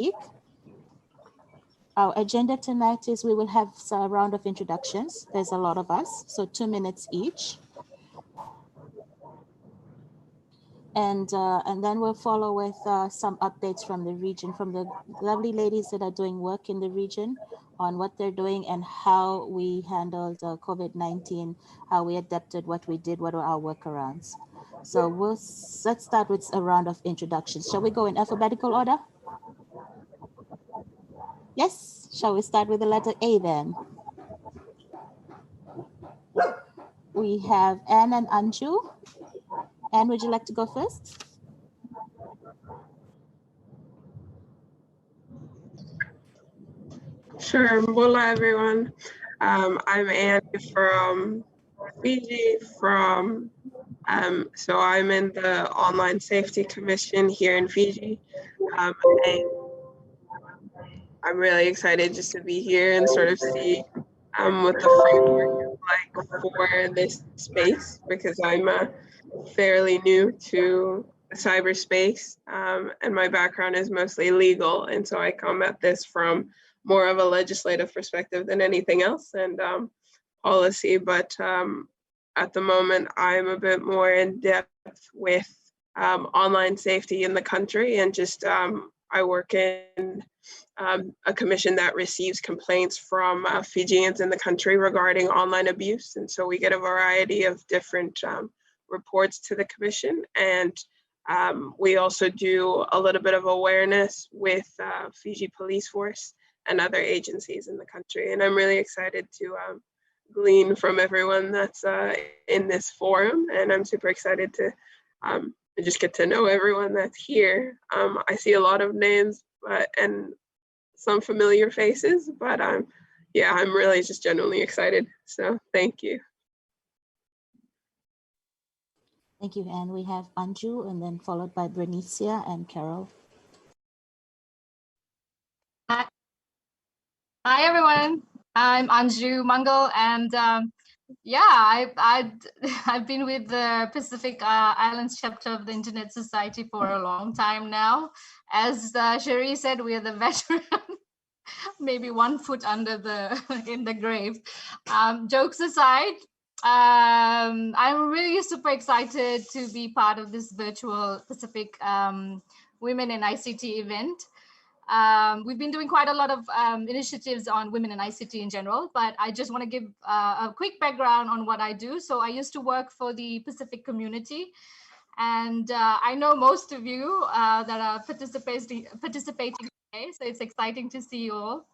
speak. Our agenda tonight is we will have a round of introductions. There's a lot of us, so 2 minutes each. And then we'll follow with some updates from the region, from the lovely ladies that are doing work in the region on what they're doing and how we handled COVID-19, how we adapted, what we did, what are our workarounds. So let's start with a round of introductions. Shall we go in alphabetical order? Yes, shall we start with the letter A then? We have Anne and Anju. Anne, would you like to go first? Sure. Hola, everyone. I'm Anne from Fiji. So I'm in the Online Safety Commission here in Fiji. And I'm really excited just to be here and sort of see what the framework is like for this space, because I'm fairly new to cyberspace, and my background is mostly legal, and so I come at this from more of a legislative perspective than anything else, and policy, but at the moment I'm a bit more in depth with online safety in the country, and just I work in a commission that receives complaints from Fijians in the country regarding online abuse, and so we get a variety of different reports to the commission, and we also do a little bit of awareness with Fiji Police Force and other agencies in the country. And I'm really excited to glean from everyone that's in this forum. And I'm super excited to just get to know everyone that's here. I see a lot of names and some familiar faces, but yeah, I'm really just genuinely excited. So thank you. Thank you, Anne. We have Anju and then followed by Bernicia and Carol. Hi, everyone. I'm Anju Mangal, and yeah, I've been with the Pacific Islands chapter of the Internet Society for a long time now. As Cherie said, we are the veteran, maybe 1 foot under in the grave. Jokes aside, I'm really super excited to be part of this virtual Pacific Women in ICT event. We've been doing quite a lot of initiatives on women in ICT in general, but I just want to give a quick background on what I do. So I used to work for the Pacific community, and I know most of you that are participating today, so it's exciting to see you all.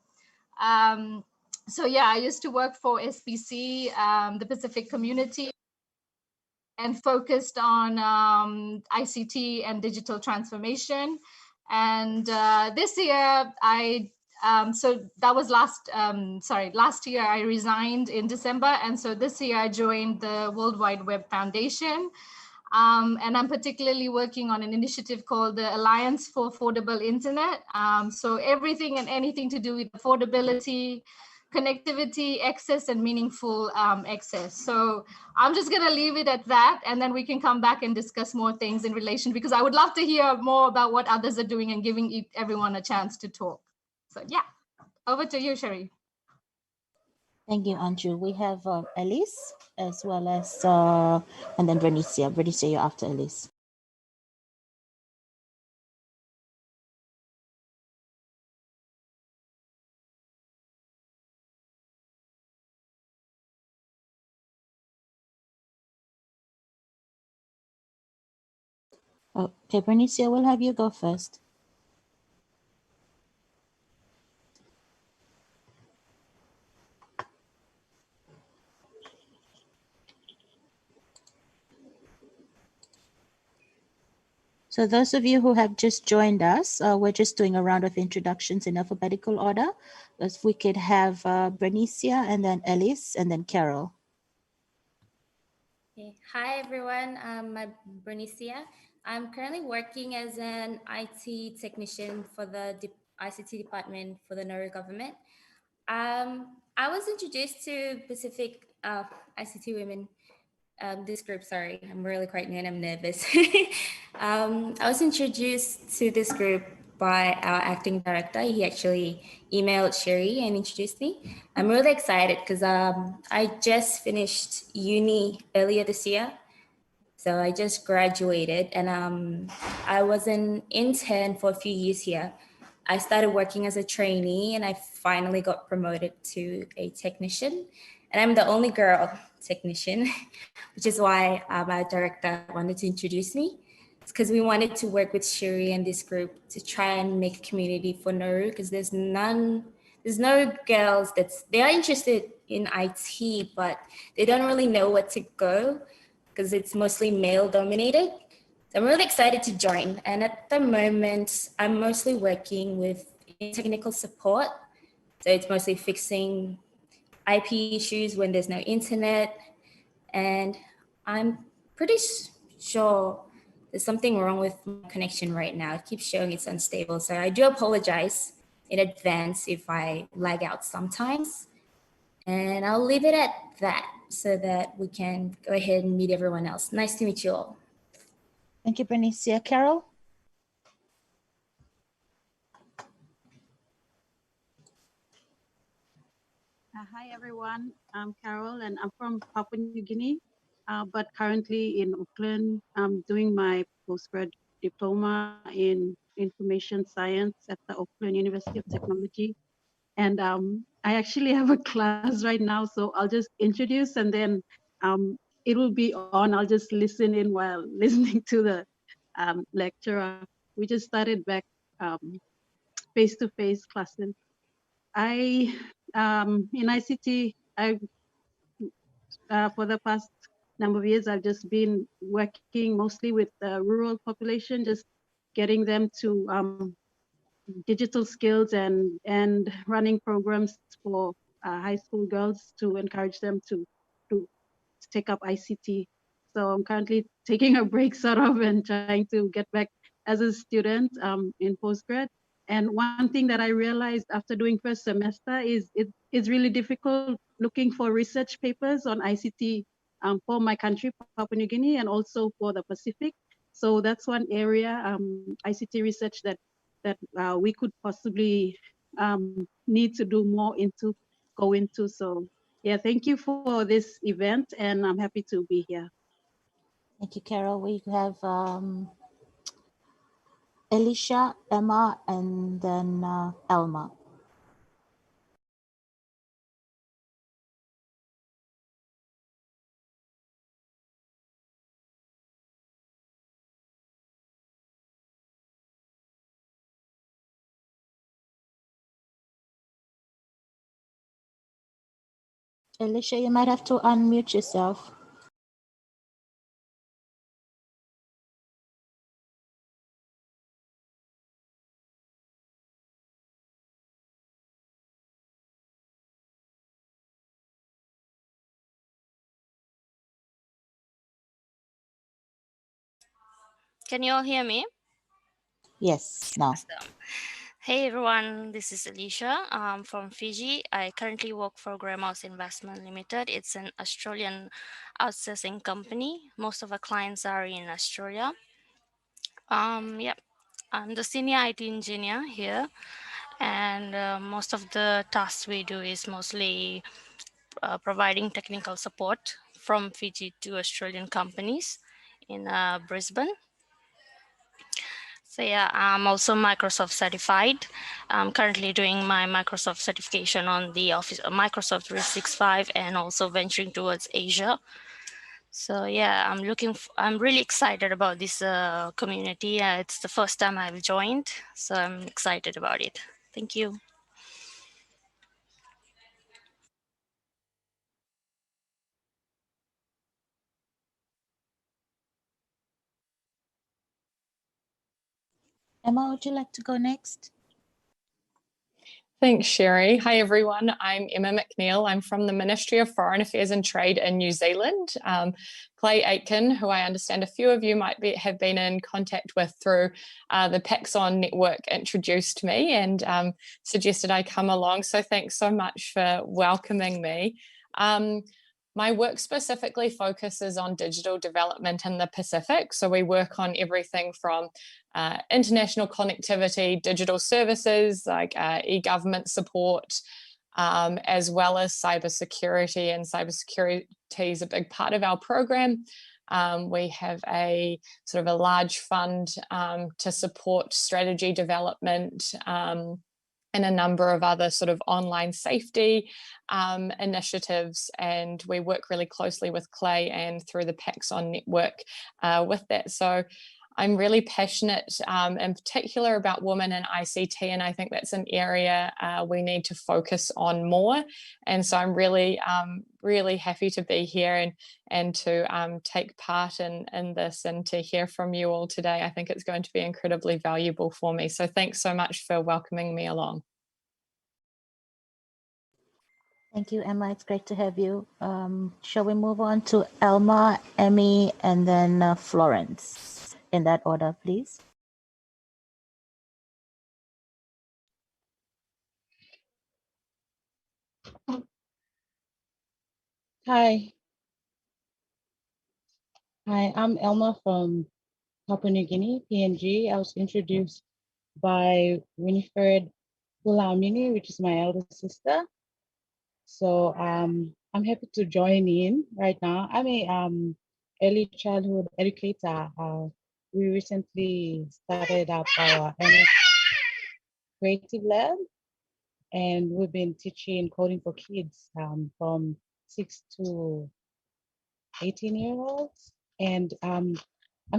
So yeah, I used to work for SPC, the Pacific community, and focused on ICT and digital transformation. And this year, so that was last year I resigned in December. And so this year I joined the World Wide Web Foundation. And I'm particularly working on an initiative called the Alliance for Affordable Internet. So everything and anything to do with affordability, connectivity, access, and meaningful access. So I'm just going to leave it at that, and then we can come back and discuss more things in relation, because I would love to hear more about what others are doing and giving everyone a chance to talk. So yeah, over to you, Cherie. Thank you, Anju. We have Elise as well as, and then Bernicia. Bernicia, you're after Elise. Okay, Bernicia, we'll have you go first. So those of you who have just joined us, we're just doing a round of introductions in alphabetical order. If we could have Bernicia and then Elise and then Carol. Okay. Hi, everyone. I'm Bernicia. I'm currently working as an IT technician for the ICT department for the Nauru government. I was introduced to Pacific ICT Women, this group, sorry, I'm really quite new and I'm nervous. I was introduced to this group by our acting director. He actually emailed Sherry and introduced me. I'm really excited because I just finished uni earlier this year. So I just graduated, and I was an intern for a few years here. I started working as a trainee, and I finally got promoted to a technician. And I'm the only girl technician, which is why our director wanted to introduce me. It's because we wanted to work with Shiri and this group to try and make a community for Nauru, because there's no girls they are interested in IT, but they don't really know where to go because it's mostly male dominated. So I'm really excited to join. And at the moment, I'm mostly working with technical support. So it's mostly fixing IP issues when there's no internet. And I'm pretty sure there's something wrong with my connection right now. It keeps showing it's unstable. So I do apologize in advance if I lag out sometimes. And I'll leave it at that so that we can go ahead and meet everyone else. Nice to meet you all. Thank you, Bernicia. Carol? Hi, everyone. I'm Carol, and I'm from Papua New Guinea, but currently in Auckland. I'm doing my postgrad diploma in information science at the Auckland University of Technology. And I actually have a class right now, so I'll just introduce and then it will be on. I'll just listen in while listening to the lecturer. We just started back face-to-face classes. In ICT, for the past number of years, I've just been working mostly with the rural population, just getting them to digital skills and running programs for high school girls to encourage them to take up ICT. So I'm currently taking a break sort of and trying to get back as a student in postgrad. And one thing that I realized after doing first semester is it's really difficult looking for research papers on ICT for my country, Papua New Guinea, and also for the Pacific. So that's one area, ICT research that we could possibly need to do more go into. So yeah, thank you for this event, and I'm happy to be here. Thank you, Carol. We have Alicia, Emma, and then Elma. Alicia, you might have to unmute yourself. Can you all hear me? Yes, now. Awesome. Hey everyone, this is Alicia from Fiji. I currently work for Greymouse Investment Limited. It's an Australian outsourcing company. Most of our clients are in Australia. Yep, I'm the senior IT engineer here, and most of the tasks we do is mostly providing technical support from Fiji to Australian companies in Brisbane. So yeah, I'm also Microsoft certified. I'm currently doing my Microsoft certification on the Office Microsoft 365 and also venturing towards Asia. So yeah, I'm really excited about this community. It's the first time I've joined, so I'm excited about it. Thank you. Emma, would you like to go next? Thanks, Sherry. Hi, everyone. I'm Emma McNeil. I'm from the Ministry of Foreign Affairs and Trade in New Zealand. Clay Aitken, who I understand a few of you might have been in contact with through the PICISOC network, introduced me and suggested I come along. So thanks so much for welcoming me. My work specifically focuses on digital development in the Pacific. So we work on everything from international connectivity, digital services like e-government support, as well as cybersecurity. And cybersecurity is a big part of our program. We have a sort of a large fund to support strategy development and a number of other sort of online safety initiatives. And we work really closely with Clay and through the PICISOC network with that. So I'm really passionate in particular about women in ICT, and I think that's an area we need to focus on more. And so I'm really, really happy to be here and to take part in this and to hear from you all today. I think it's going to be incredibly valuable for me. So thanks so much for welcoming me along. Thank you, Emma. It's great to have you. Shall we move on to Elma, Emmy, and then Florence? In that order, please. Hi. Hi, I'm Elma from Papua New Guinea, PNG. I was introduced by Winifred Gulaumini, which is my elder sister. So I'm happy to join in right now. I'm a early childhood educator. We recently started up our MS Creative Lab, and we've been teaching coding for kids from 6 to 18-year-olds. And I'm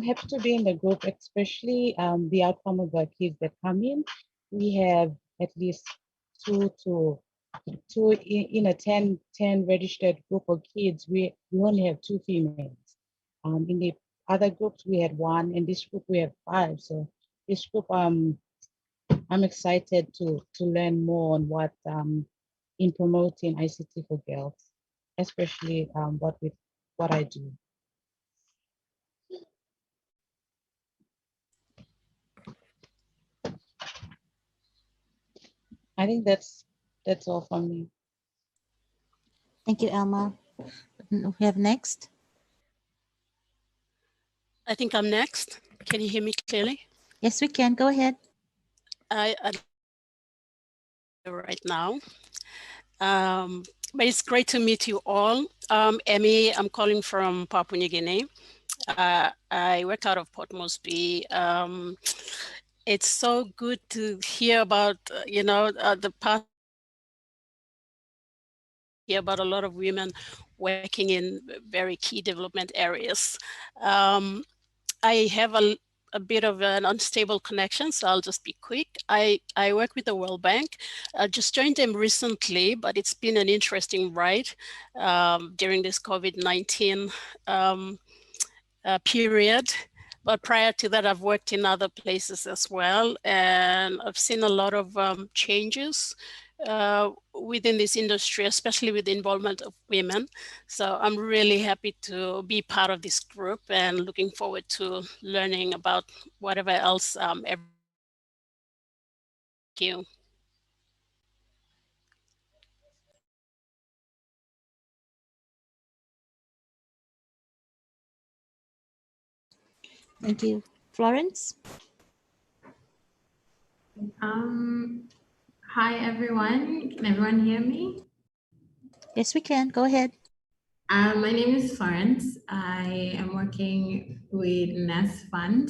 happy to be in the group, especially the outcome of the kids that come in. We have at least two in a 10 registered group of kids. We only have 2 females. In the other groups, we had 1. In this group, we have 5. So this group, I'm excited to learn more on what in promoting ICT for girls, especially what I do. I think that's all from me. Thank you, Elma. We have next. I think I'm next. Can you hear me clearly? Yes, we can. Go ahead. I right now. But it's great to meet you all. Emmy, I'm calling from Papua New Guinea. I work out of Port Moresby. It's so good to hear about, the past, hear about a lot of women working in very key development areas. I have a bit of an unstable connection, so I'll just be quick. I work with the World Bank. I just joined them recently, but it's been an interesting ride during this COVID-19 period. But prior to that, I've worked in other places as well, and I've seen a lot of changes within this industry, especially with the involvement of women. So I'm really happy to be part of this group and looking forward to learning about whatever else. Thank you. Thank you. Florence? Hi, everyone. Can everyone hear me? Yes, we can. Go ahead. My name is Florence. I am working with NES Fund,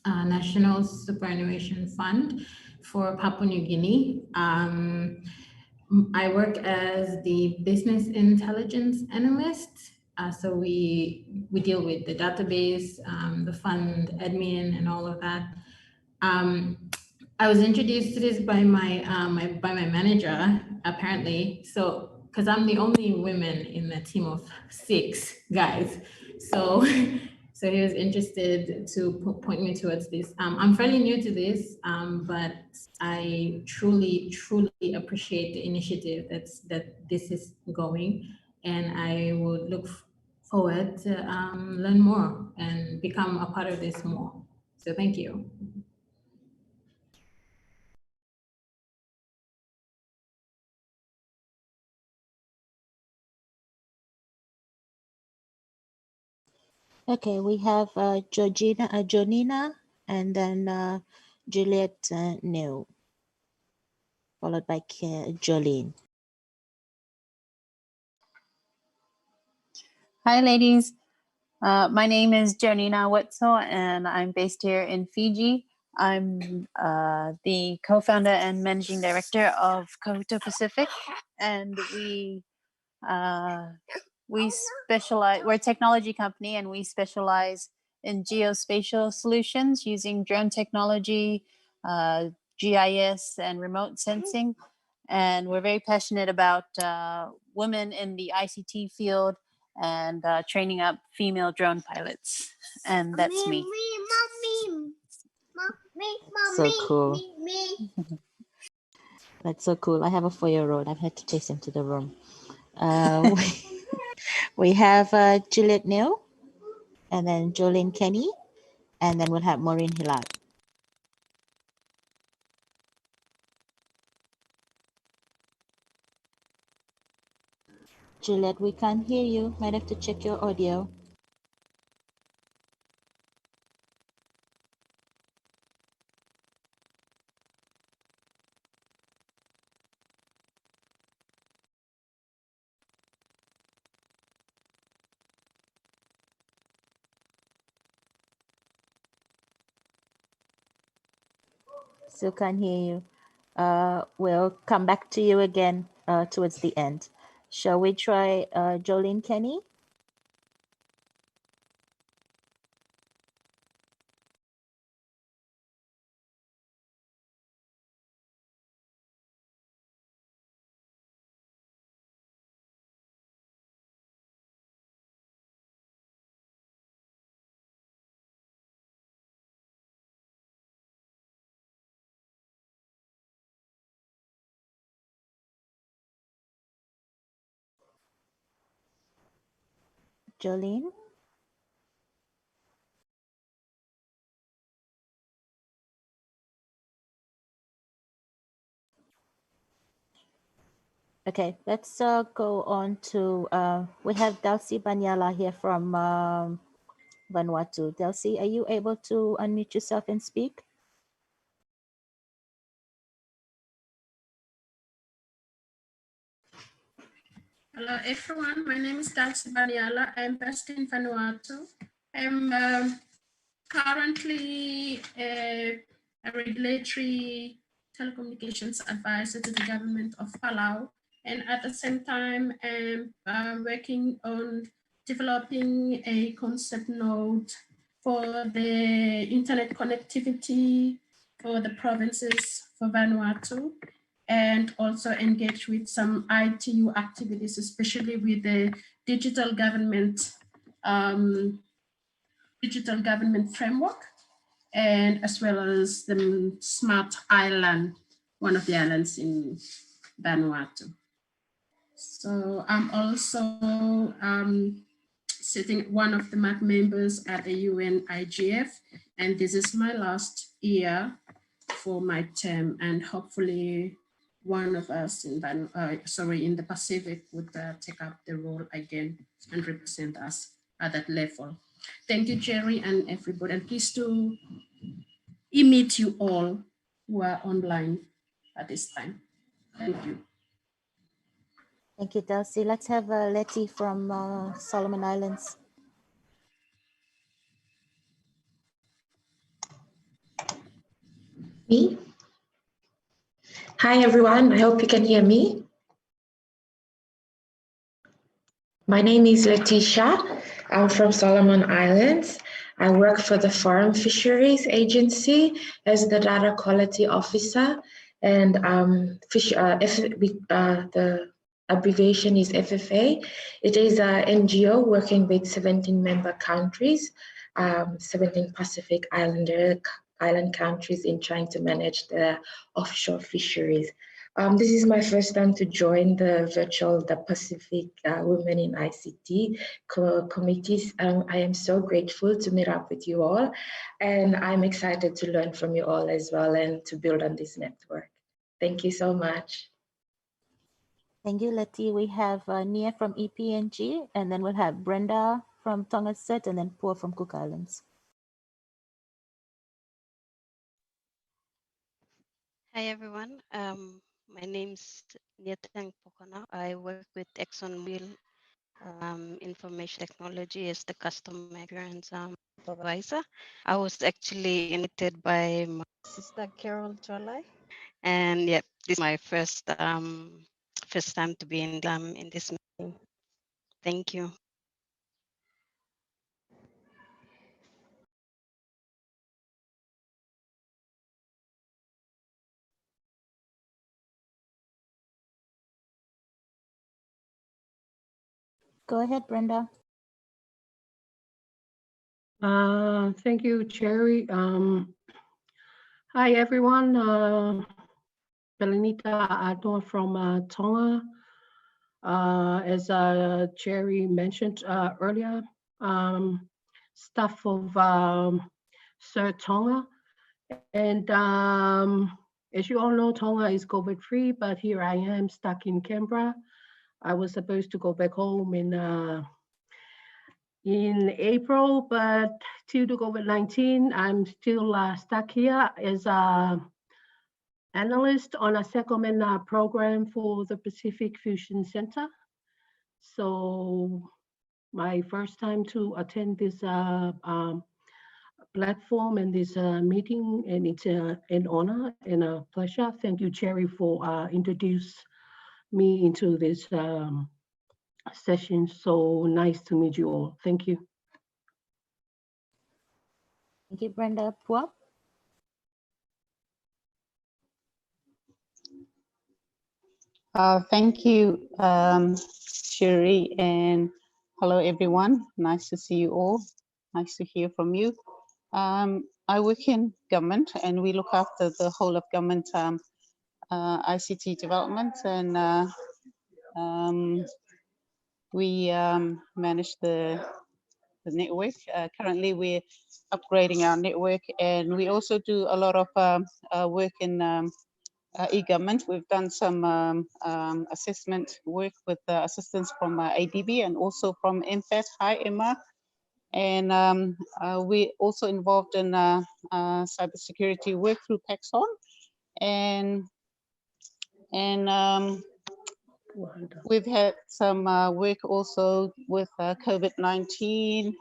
National Superannuation Fund for Papua New Guinea. I work as the business intelligence analyst. So we deal with the database, the fund admin, and all of that. I was introduced to this by my by my manager, apparently. So, because I'm the only woman in the team of 6 guys, so so he was interested to point me towards this. I'm fairly new to this, but I truly appreciate the initiative that this is going, and I would look forward to learn more and become a part of this more. So thank you. Okay, we have Jonina and then Juliet New, followed by Jolene. Hi, ladies. My name is Janina Wetzel, and I'm based here in Fiji. I'm the co-founder and managing director of Kahuto Pacific, and we specialize. We're a technology company, and we specialize in geospatial solutions using drone technology, GIS, and remote sensing. And we're very passionate about women in the ICT field and training up female drone pilots. And that's me. So cool. That's so cool. I have a 4-year-old. I've had to chase him to the room. We have Juliet Neal, and then Jolene Kenny, and then we'll have Maureen Hilal. Juliet, we can't hear you. Might have to check your audio. Still can't hear you. We'll come back to you again towards the end. Shall we try Jolene Kenny? Jolene? Okay, let's go on to, we have Delcy Banyala here from Vanuatu. Delcy, are you able to unmute yourself and speak? Hello everyone, my name is Delcy Banyala. I'm based in Vanuatu. I'm currently a regulatory telecommunications advisor to the government of Palau, and at the same time I'm working on developing a concept node for the internet connectivity for the provinces for Vanuatu, and also engage with some ITU activities, especially with the digital government framework, and as well as the smart island, one of the islands in Vanuatu. So I'm also sitting one of the MAC members at the UN IGF, and this is my last year for my term, and hopefully one of us in the Pacific would take up the role again and represent us at that level. Thank you, Jerry, and everybody. And please do meet you all who are online at this time. Thank you. Thank you, Delcy. Let's have Letty from Solomon Islands. Me? Hi, everyone. I hope you can hear me. My name is Letitia. I'm from Solomon Islands. I work for the Foreign Fisheries Agency as the Data Quality Officer, and the abbreviation is FFA. It is an NGO working with 17 member countries, 17 Pacific island countries in trying to manage the offshore fisheries. This is my first time to join the Pacific Women in ICT committees. I am so grateful to meet up with you all, and I'm excited to learn from you all as well and to build on this network. Thank you so much. Thank you, Letty. We have Nia from EPNG, and then we'll have Brenda from Tonga Set, and then Paul from Cook Islands. Hi everyone. My name's Nietang Pokona. I work with ExxonMobil Information Technology as the customer experience supervisor. I was actually invited by my sister Carol Jolai, and yeah, this is my first time to be in this meeting. Thank you. Go ahead, Brenda. Thank you, Cherry. Hi, everyone. Belenita Ador from Tonga. As Cherry mentioned earlier, staff of Sir Tonga. And as you all know, Tonga is COVID-free, but here I am stuck in Canberra. I was supposed to go back home in April, but due to COVID-19, I'm still stuck here as an analyst on a secondment program for the Pacific Fusion Center. So my first time to attend this platform and this meeting, and it's an honor and a pleasure. Thank you, Cherry, for introduce me into this session. So nice to meet you all. Thank you. Thank you, Brenda. Puap? Thank you, Shiri, and hello, everyone. Nice to see you all. Nice to hear from you. I work in government, and we look after the whole of government ICT development, and we manage the network. Currently, we're upgrading our network, and we also do a lot of work in e-government. We've done some assessment work with assistance from ADB and also from MFAT. Hi, Emma. And we're also involved in cybersecurity work through PICISOC. And we've had some work also with COVID-19,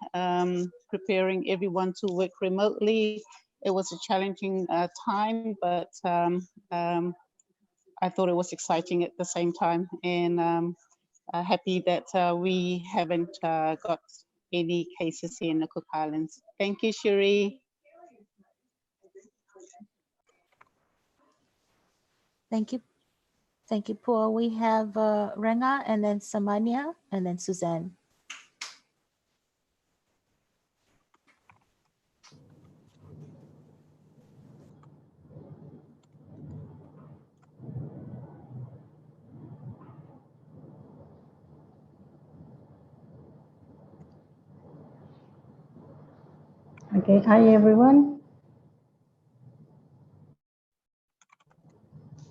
preparing everyone to work remotely. It was a challenging time, but I thought it was exciting at the same time, and happy that we haven't got any cases here in the Cook Islands. Thank you, Shiri. Thank you. Thank you, Paul. We have Renga, and then Samania, and then Suzanne. Okay, hi everyone.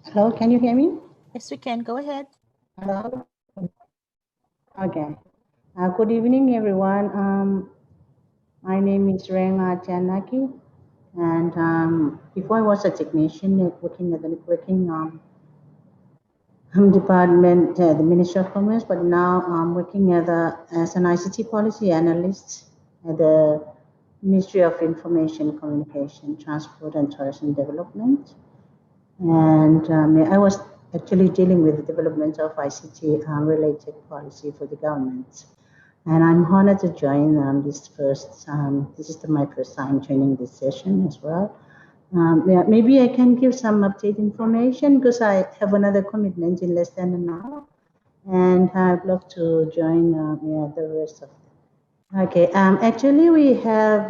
Hello, can you hear me? Yes, we can. Go ahead. Hello. Okay. Good evening, everyone. My name is Renga Janaki, and before I was a technician working at the networking department, the Ministry of Commerce, but now I'm working as an ICT policy analyst at the Ministry of Information, Communication, Transport and Tourism Development. And I was actually dealing with the development of ICT related policy for the government. And I'm honored to join this is my first time joining this session as well. Yeah, maybe I can give some update information because I have another commitment in less than an hour. And I'd love to join the rest of them. Okay, actually we have,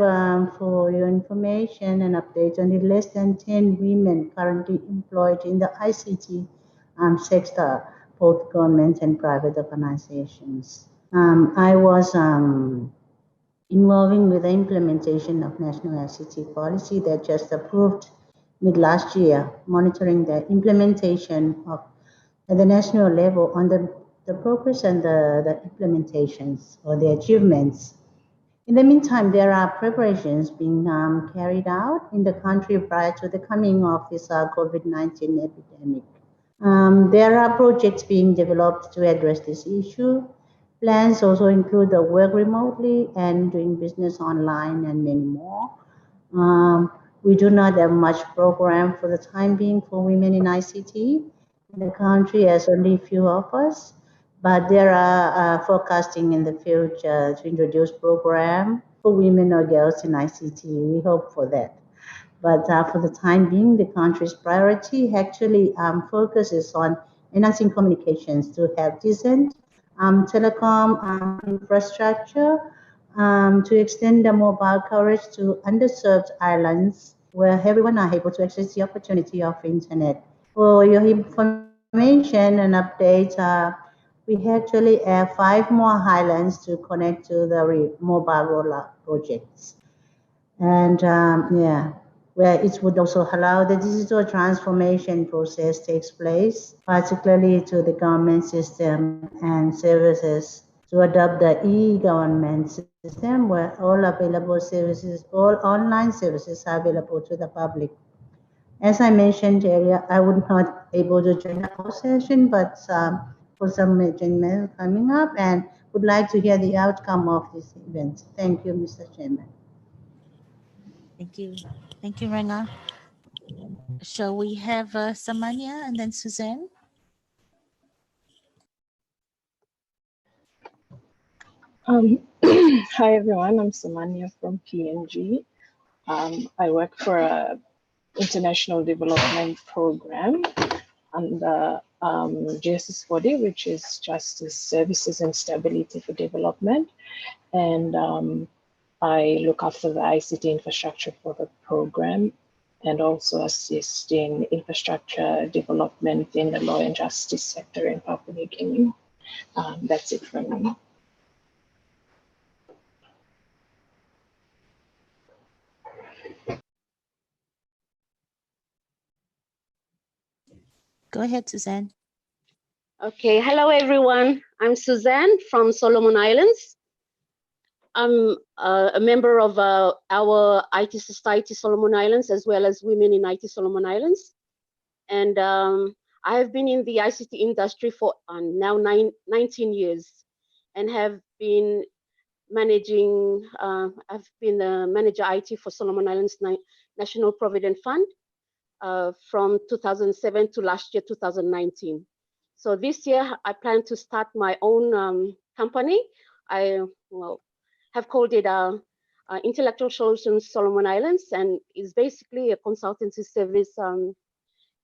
for your information and updates, only less than 10 women currently employed in the ICT sector, both government and private organizations. I was involving with the implementation of National ICT policy that just approved mid last year, monitoring the implementation of at the national level on the progress and the implementations or the achievements In the meantime, there are preparations being carried out in the country prior to the coming of this COVID-19 epidemic. There are projects being developed to address this issue. Plans also include the work remotely and doing business online and many more. We do not have much program for the time being for women in ICT in the country, as only a few of us, but there are forecasting in the future to introduce program for women or girls in ICT. We hope for that. But for the time being, the country's priority actually focuses on enhancing communications to have decent telecom infrastructure, to extend the mobile coverage to underserved islands where everyone are able to access the opportunity of internet. For your information and update, we actually have 5 more islands to connect to the mobile rollout projects. And yeah, where it would also allow the digital transformation process takes place, particularly to the government system and services, to adopt the e-government system where all available services, all online services are available to the public. As I mentioned earlier, I would not able to join the whole session, but for some meeting coming up and would like to hear the outcome of this event. Thank you, Mr. Chairman. Thank you. Thank you, Renga. Shall we have Samanya and then Suzanne? Hi everyone, I'm Samanya from PNG. I work for a international development program under JSS40, which is Justice Services and Stability for Development. And I look after the ICT infrastructure for the program and also assist in infrastructure development in the law and justice sector in Papua New Guinea. That's it from me. Go ahead, Suzanne. Okay, hello everyone. I'm Suzanne from Solomon Islands. I'm a member of our IT Society Solomon Islands, as well as Women in IT Solomon Islands. And I have been in the ICT industry for now 19 years and have been managing, I've been the manager IT for Solomon Islands National Provident Fund from 2007 to last year, 2019. So this year, I plan to start my own company. I have called it Intellectual Solutions Solomon Islands, and it's basically a consultancy service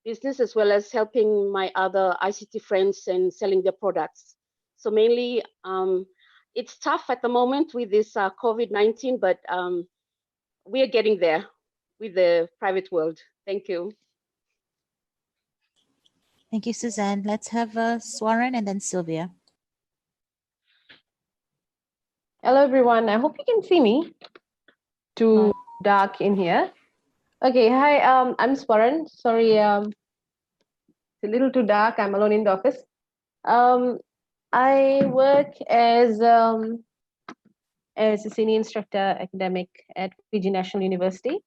business, as well as helping my other ICT friends and selling their products. So mainly, it's tough at the moment with this COVID-19, but we are getting there with the private world. Thank you. Thank you, Suzanne. Let's have Swaran and then Sylvia. Hello, everyone. I hope you can see me. Too dark in here. Okay, hi, I'm Swaran. Sorry, it's a little too dark. I'm alone in the office. I work as a senior instructor academic at Fiji National University.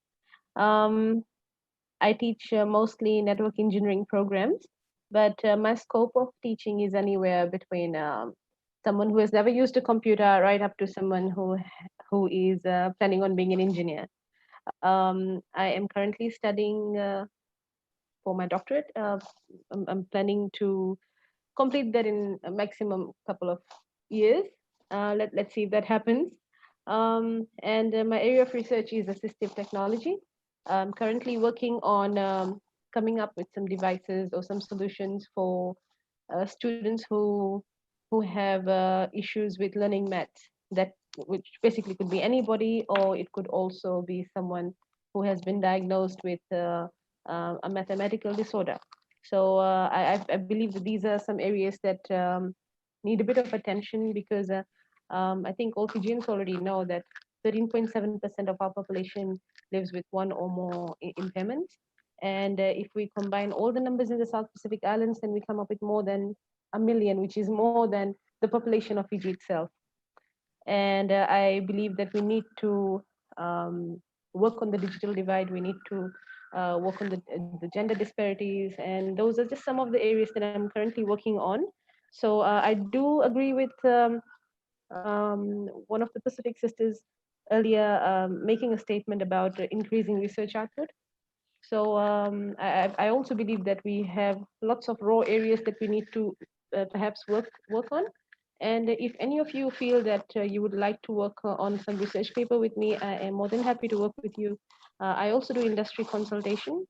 I teach mostly network engineering programs, but my scope of teaching is anywhere between someone who has never used a computer right up to someone who is planning on being an engineer. I am currently studying for my doctorate. I'm planning to complete that in a maximum couple of years. Let's see if that happens. And my area of research is assistive technology. I'm currently working on coming up with some devices or some solutions for students who have issues with learning maths, which basically could be anybody, or it could also be someone who has been diagnosed with a mathematical disorder. So I believe that these are some areas that need a bit of attention, because I think all Fijians already know that 13.7% of our population lives with one or more impairments. And if we combine all the numbers in the South Pacific Islands, then we come up with more than 1 million, which is more than the population of Fiji itself. And I believe that we need to work on the digital divide. We need to work on the gender disparities. And those are just some of the areas that I'm currently working on. So I do agree with one of the Pacific Sisters earlier making a statement about increasing research output. So I also believe that we have lots of raw areas that we need to perhaps work on. And if any of you feel that you would like to work on some research paper with me, I am more than happy to work with you. I also do industry consultation.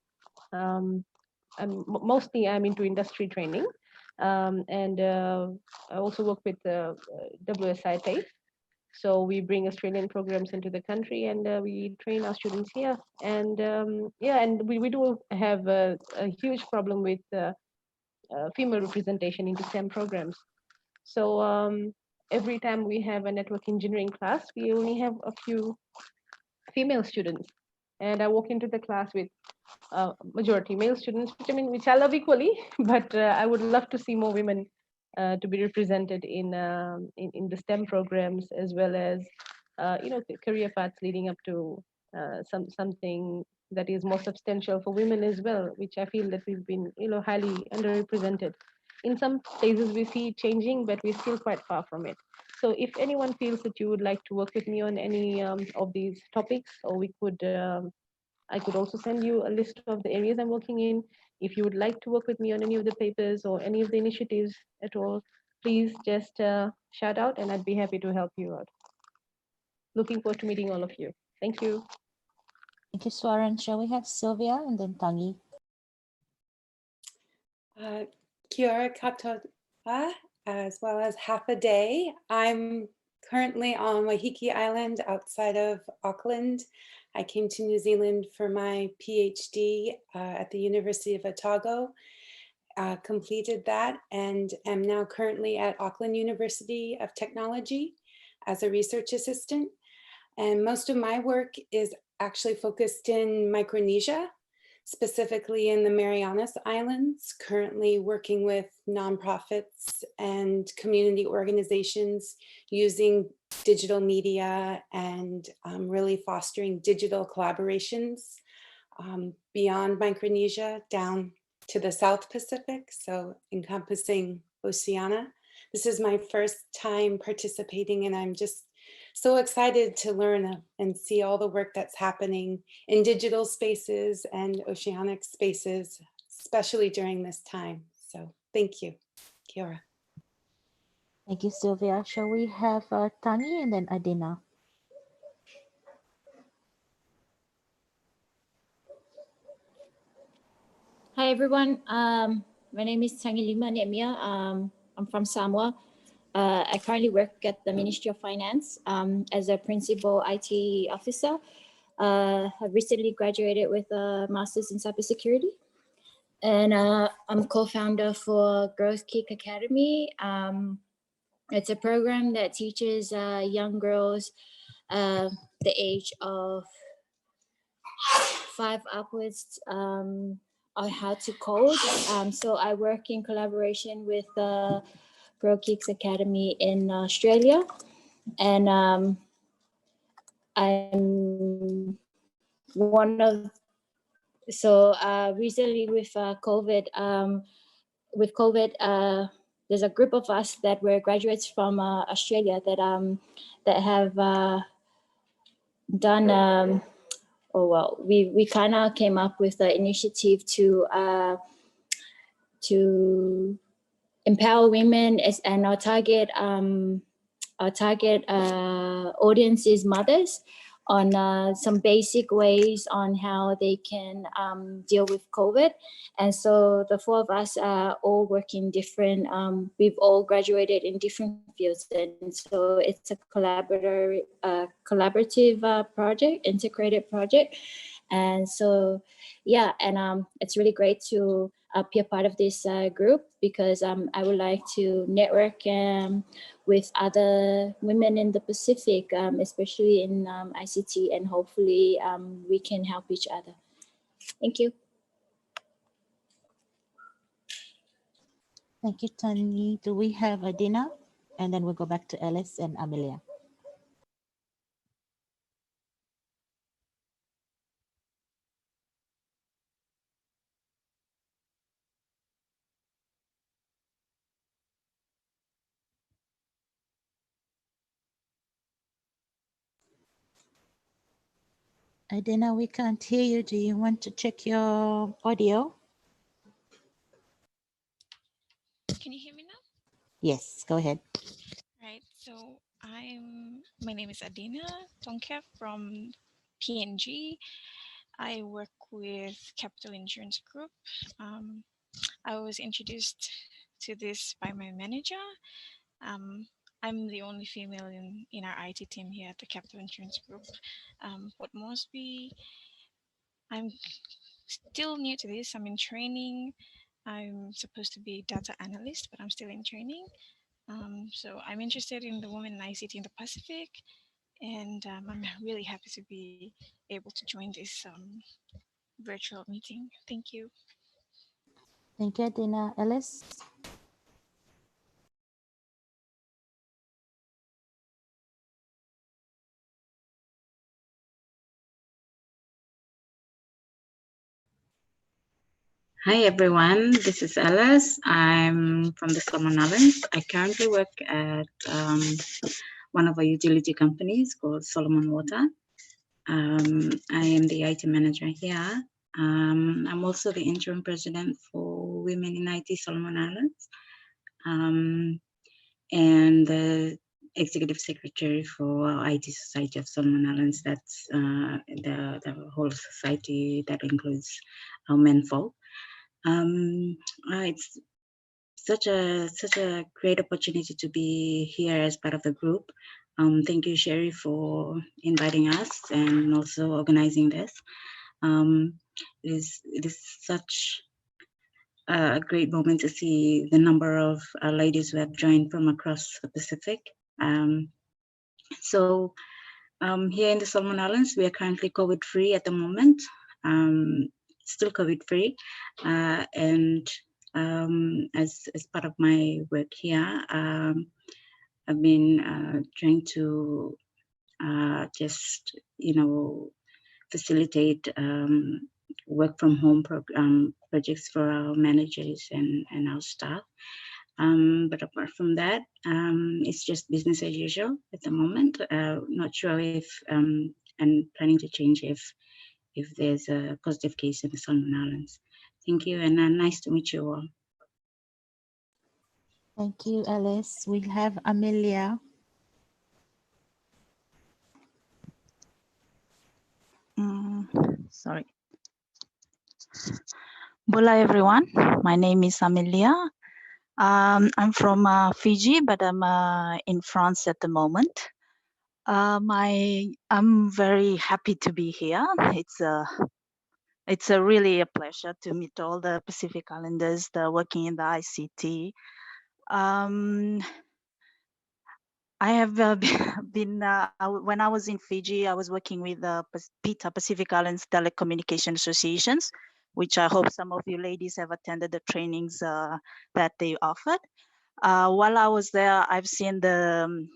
Mostly I'm into industry training. And I also work with WSI TAFE. So we bring Australian programs into the country, and we train our students here. And yeah, and we do have a huge problem with female representation into STEM programs. So every time we have a network engineering class, we only have a few female students. And I walk into the class with majority male students, which I love equally, but I would love to see more women to be represented in the STEM programs, as well as career paths leading up to something that is more substantial for women as well, which I feel that we've been highly underrepresented. In some places we see it changing, but we're still quite far from it. So if anyone feels that you would like to work with me on any of these topics, or we could I could also send you a list of the areas I'm working in. If you would like to work with me on any of the papers or any of the initiatives at all, please just shout out and I'd be happy to help you out. Looking forward to meeting all of you. Thank you. Thank you, Swaran. Shall we have Sylvia and then Tangi? Kia ora katoa, as well as half a day. I'm currently on Waiheke Island outside of Auckland. I came to New Zealand for my PhD at the University of Otago, completed that, and am now currently at Auckland University of Technology as a research assistant. And most of my work is actually focused in Micronesia, specifically in the Marianas Islands, currently working with nonprofits and community organizations using digital media and really fostering digital collaborations beyond Micronesia down to the South Pacific, so encompassing Oceania. This is my first time participating, and I'm just so excited to learn and see all the work that's happening in digital spaces and oceanic spaces, especially during this time. So thank you. Kia ora. Thank you, Sylvia. Shall we have Tangi and then Adina? Hi, everyone. My name is Tangi Lima Nemia. I'm from Samoa. I currently work at the Ministry of Finance as a principal IT officer. I've recently graduated with a master's in cybersecurity. And I'm co-founder for Growth Kick Academy. It's a program that teaches young girls the age of 5 upwards on how to code. So I work in collaboration with Grow Kicks Academy in Australia. And I'm one of, so recently with COVID, there's a group of us that were graduates from Australia that have done, we kind of came up with the initiative to empower women, and our target audience is mothers, on some basic ways on how they can deal with COVID. And so the 4 of us are all working different, we've all graduated in different fields. And so it's a collaborative project, integrated project. And so, yeah, and it's really great to be a part of this group, because I would like to network with other women in the Pacific, especially in ICT, and hopefully we can help each other. Thank you. Thank you, Tani. Do we have Adina? And then we'll go back to Alice and Amelia. Adina, we can't hear you. Do you want to check your audio? Can you hear me now? Yes, go ahead. Right. So my name is Adina Tonke from PNG. I work with Capital Insurance Group. I was introduced to this by my manager. I'm the only female in our IT team here at the Capital Insurance Group. What mostly, I'm still new to this. I'm in training. I'm supposed to be a data analyst, but I'm still in training. So I'm interested in the women in ICT in the Pacific, and I'm really happy to be able to join this virtual meeting. Thank you. Thank you, Adina. Alice? Hi everyone, this is Alice. I'm from the Solomon Islands. I currently work at one of our utility companies called Solomon Water. I am the IT manager here. I'm also the interim president for Women in IT Solomon Islands, and the executive secretary for our IT Society of Solomon Islands. That's the whole society that includes our menfolk. It's such a great opportunity to be here as part of the group. Thank you, Sherry, for inviting us and also organizing this. It is such a great moment to see the number of ladies who have joined from across the Pacific. So here in the Solomon Islands, we are currently COVID-free at the moment. Still COVID-free, and as part of my work here, I've been trying to just facilitate work from home projects for our managers and our staff. But apart from that, it's just business as usual at the moment. Not sure if and planning to change if there's a positive case in the Solomon Islands. Thank you, and nice to meet you all. Thank you, Alice. We have Amelia. Sorry. Hola everyone, my name is Amelia. I'm from Fiji, but I'm in France at the moment. I'm very happy to be here. It's really a pleasure to meet all the Pacific Islanders that are working in the ICT. I have been, when I was in Fiji, I was working with the PITA, Pacific Islands Telecommunication Associations, which I hope some of you ladies have attended the trainings that they offered. While I was there, I've seen there's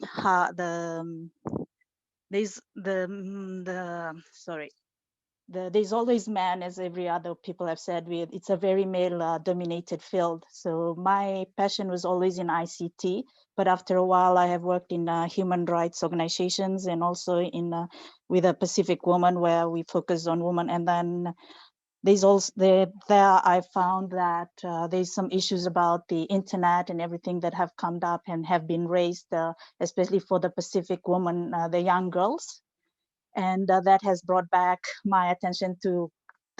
always man, as every other people have said, it's a very male dominated field. So my passion was always in ICT, but after a while I have worked in human rights organizations and also in with a Pacific Woman where we focus on women. And then there's also there I found that there's some issues about the internet and everything that have come up and have been raised, especially for the Pacific women, the young girls. And that has brought back my attention to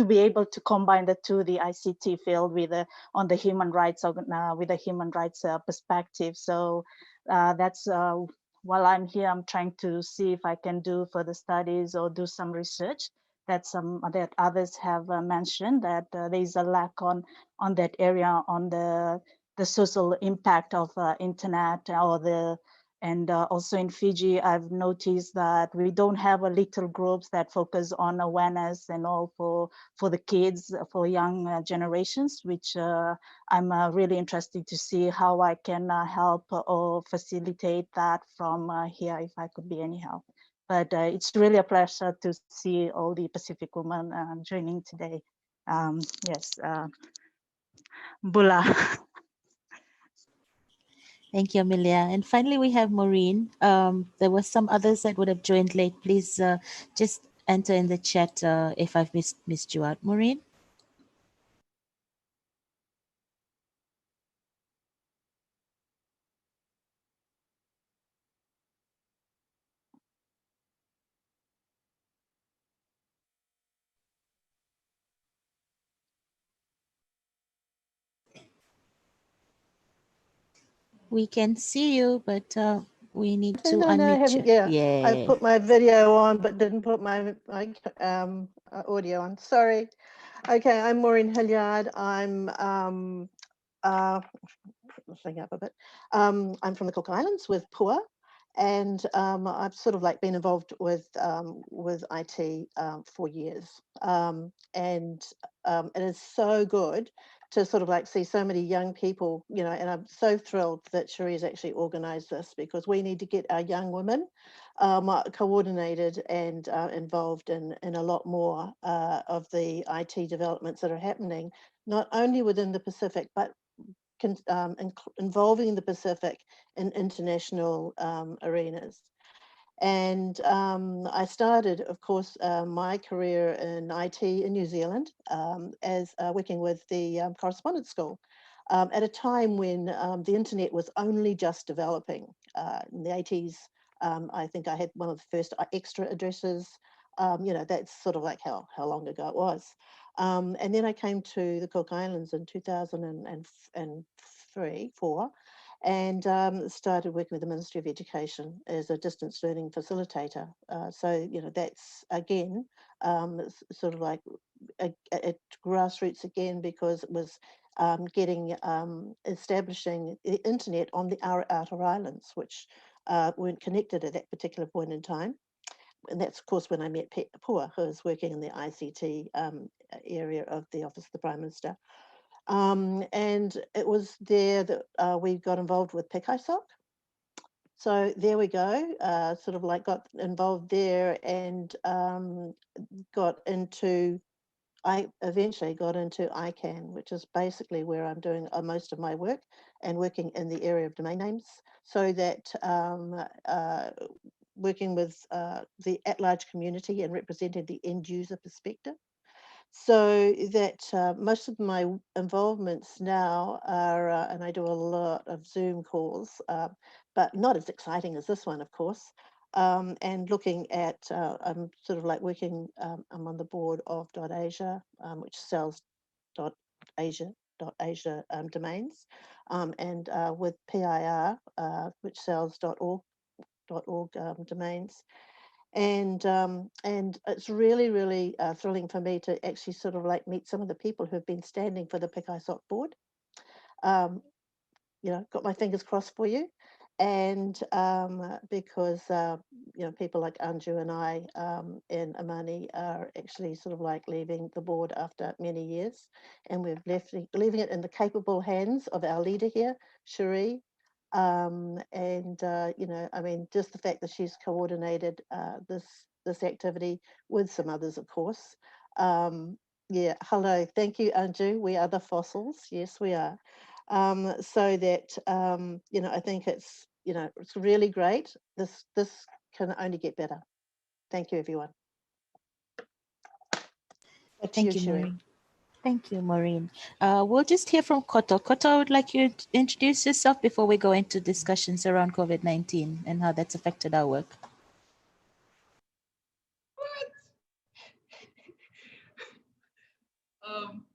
be able to combine the two, the ICT field with on the human rights with a human rights perspective. So that's while I'm here, I'm trying to see if I can do further studies or do some research that others have mentioned, that there is a lack on that area, on the social impact of internet or and also in Fiji, I've noticed that we don't have a little groups that focus on awareness and all for the kids, for young generations, which I'm really interested to see how I can help or facilitate that from here, if I could be any help. But it's really a pleasure to see all the Pacific women joining today. Yes, Bula. Thank you, Amelia. And finally, we have Maureen. There were some others that would have joined late. Please just enter in the chat if I've missed you out. Maureen? We can see you, but we need to No, I unmute haven't. you. Yeah, I put my video on, but didn't put my audio on. Sorry. Okay, I'm Maureen Hilliard. I'm sing up a bit. I'm from the Cook Islands with PUA, and I've sort of like been involved with IT for years, and it is so good to sort of like see so many young people, you know, and I'm so thrilled that Cherie has actually organised this, because we need to get our young women coordinated and involved in a lot more of the IT developments that are happening, not only within the Pacific, but involving the Pacific in international arenas. And I started, of course, my career in IT in New Zealand as working with the correspondence school at a time when the internet was only just developing. In the 80s, I think I had one of the first extra addresses. You know, that's sort of like how long ago it was. And then I came to the Cook Islands in 2004, and started working with the Ministry of Education as a distance learning facilitator. So, you know, that's again, sort of like at grassroots again, because it was establishing the internet on the outer islands, which weren't connected at that particular point in time. And that's, of course, when I met Pua, who was working in the ICT area of the Office of the Prime Minister. And it was there that we got involved with PICISOC. So there we go, sort of like got involved there, and I eventually got into ICANN, which is basically where I'm doing most of my work, and working in the area of domain names, so that working with the at-large community and representing the end user perspective. So that most of my involvements now are, and I do a lot of Zoom calls, but not as exciting as this one, of course, and looking at, I'm sort of like working, I'm on the board of .asia, which sells .asia domains, and with PIR, which sells .org domains. And it's really thrilling for me to actually sort of like meet some of the people who have been standing for the PICISOC board. You know, got my fingers crossed for you. And because, you know, people like Anju and I and Amani are actually sort of like leaving the board after many years. And we're leaving it in the capable hands of our leader here, Cherie. And, you know, I mean, just the fact that she's coordinated this activity with some others, of course. Yeah, hello, thank you, Anju. We are the fossils. Yes, we are. So that, you know, I think it's, you know, it's really great. This can only get better. Thank you, everyone. Thank you, Maureen. Thank you, Maureen. We'll just hear from Koto. Koto, I would like you to introduce yourself before we go into discussions around COVID-19 and how that's affected our work.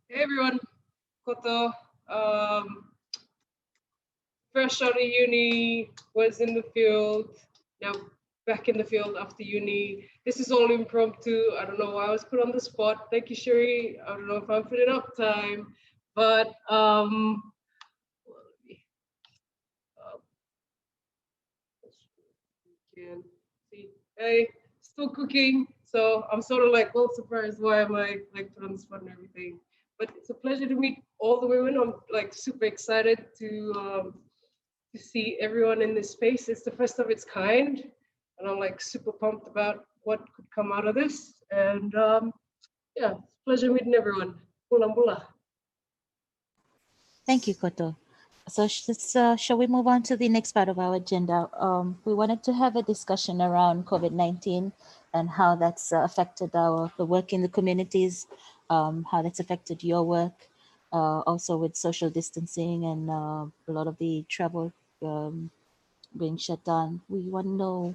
Hey everyone, Koto. Fresh out of uni, was in the field, now back in the field after uni. This is all impromptu. I don't know why I was put on the spot. Thank you, Cherie. I don't know if I'm putting up time, but can see, hey, still cooking. So I'm sort of like, well, surprised why am I like put on the spot and everything. But it's a pleasure to meet all the women. I'm like super excited to see everyone in this space. It's the first of its kind, and I'm like super pumped about what could come out of this. And yeah, pleasure meeting everyone. Bula bula. Thank you, Koto. So shall we move on to the next part of our agenda? We wanted to have a discussion around COVID-19 and how that's affected the work in the communities, how that's affected your work, also with social distancing and a lot of the travel being shut down. We want to know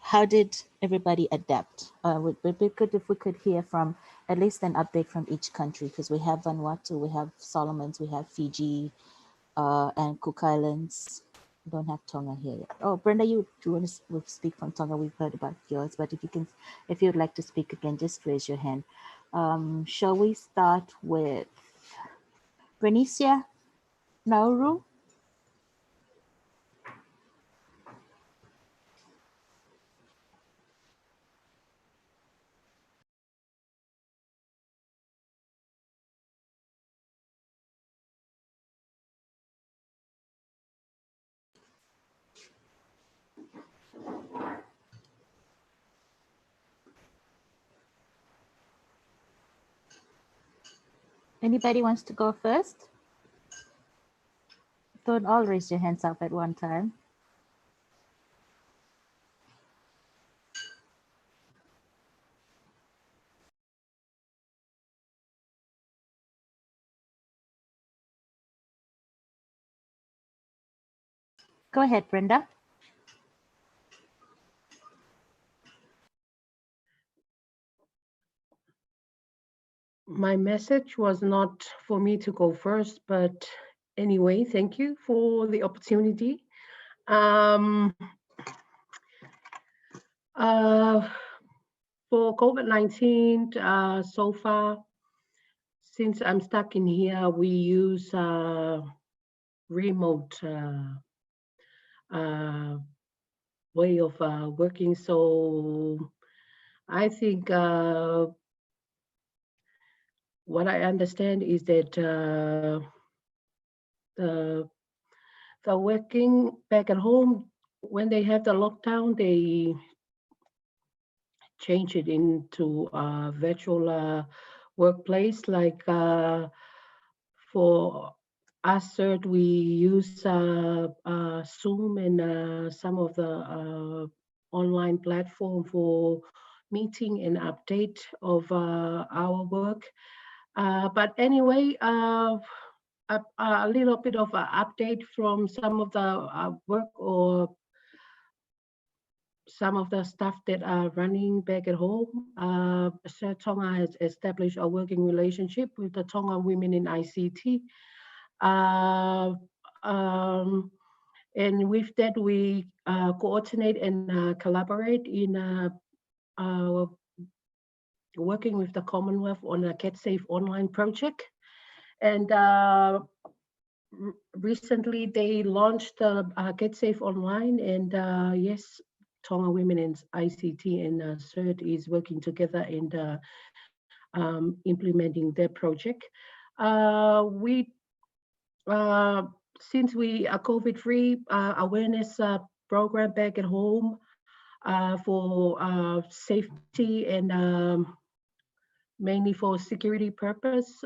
how did everybody adapt? Would be good if we could hear from at least an update from each country, because we have Vanuatu, we have Solomons, we have Fiji, and Cook Islands. We don't have Tonga here yet. Oh, Brenda, you want to speak from Tonga? We've heard about yours, but if you'd like to speak again, just raise your hand. Shall we start with Bernicia Nauru? Anybody wants to go first? Don't all raise your hands up at one time. Go ahead, Brenda. My message was not for me to go first, but anyway, thank you for the opportunity. For COVID-19, so far, since I'm stuck in here, we use remote way of working. So I think what I understand is that the working back at home, when they have the lockdown, they change it into a virtual workplace. Like for us, CERT, we use Zoom and some of the online platform for meeting and update of our work. But anyway, a little bit of an update from some of the work or some of the stuff that are running back at home. Sir Tonga has established a working relationship with the Tonga women in ICT. And with that, we coordinate and collaborate in working with the Commonwealth on a Get Safe Online project. And recently they launched Get Safe Online, and yes, Tonga Women in ICT and CERT is working together and implementing their project. Since we are COVID-free, awareness program back at home for safety and mainly for security purpose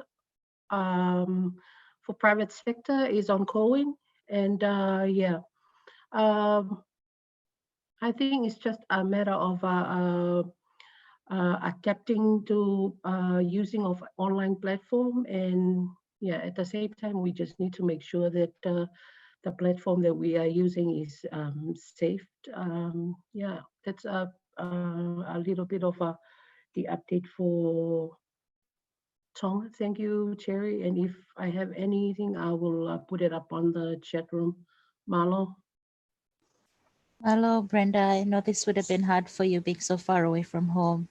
for private sector is ongoing. And yeah, I think it's just a matter of adapting to using of online platform. And yeah, at the same time, we just need to make sure that the platform that we are using is safe. Yeah, that's a little bit of the update for Tonga. Thank you, Cherry. And if I have anything, I will put it up on the chat room. Marlo. Hello, Brenda. I know this would have been hard for you being so far away from home.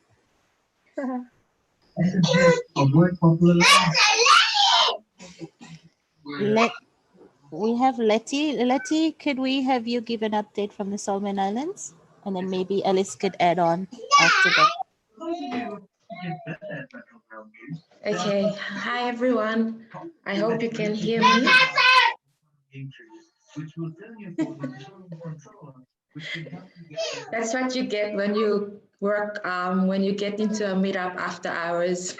We have Letty. Letty, could we have you give an update from the Solomon Islands? And then maybe Alice could add on after that. Okay, hi everyone. I hope you can hear me. That's what you get when you work, when you get into a meetup after hours.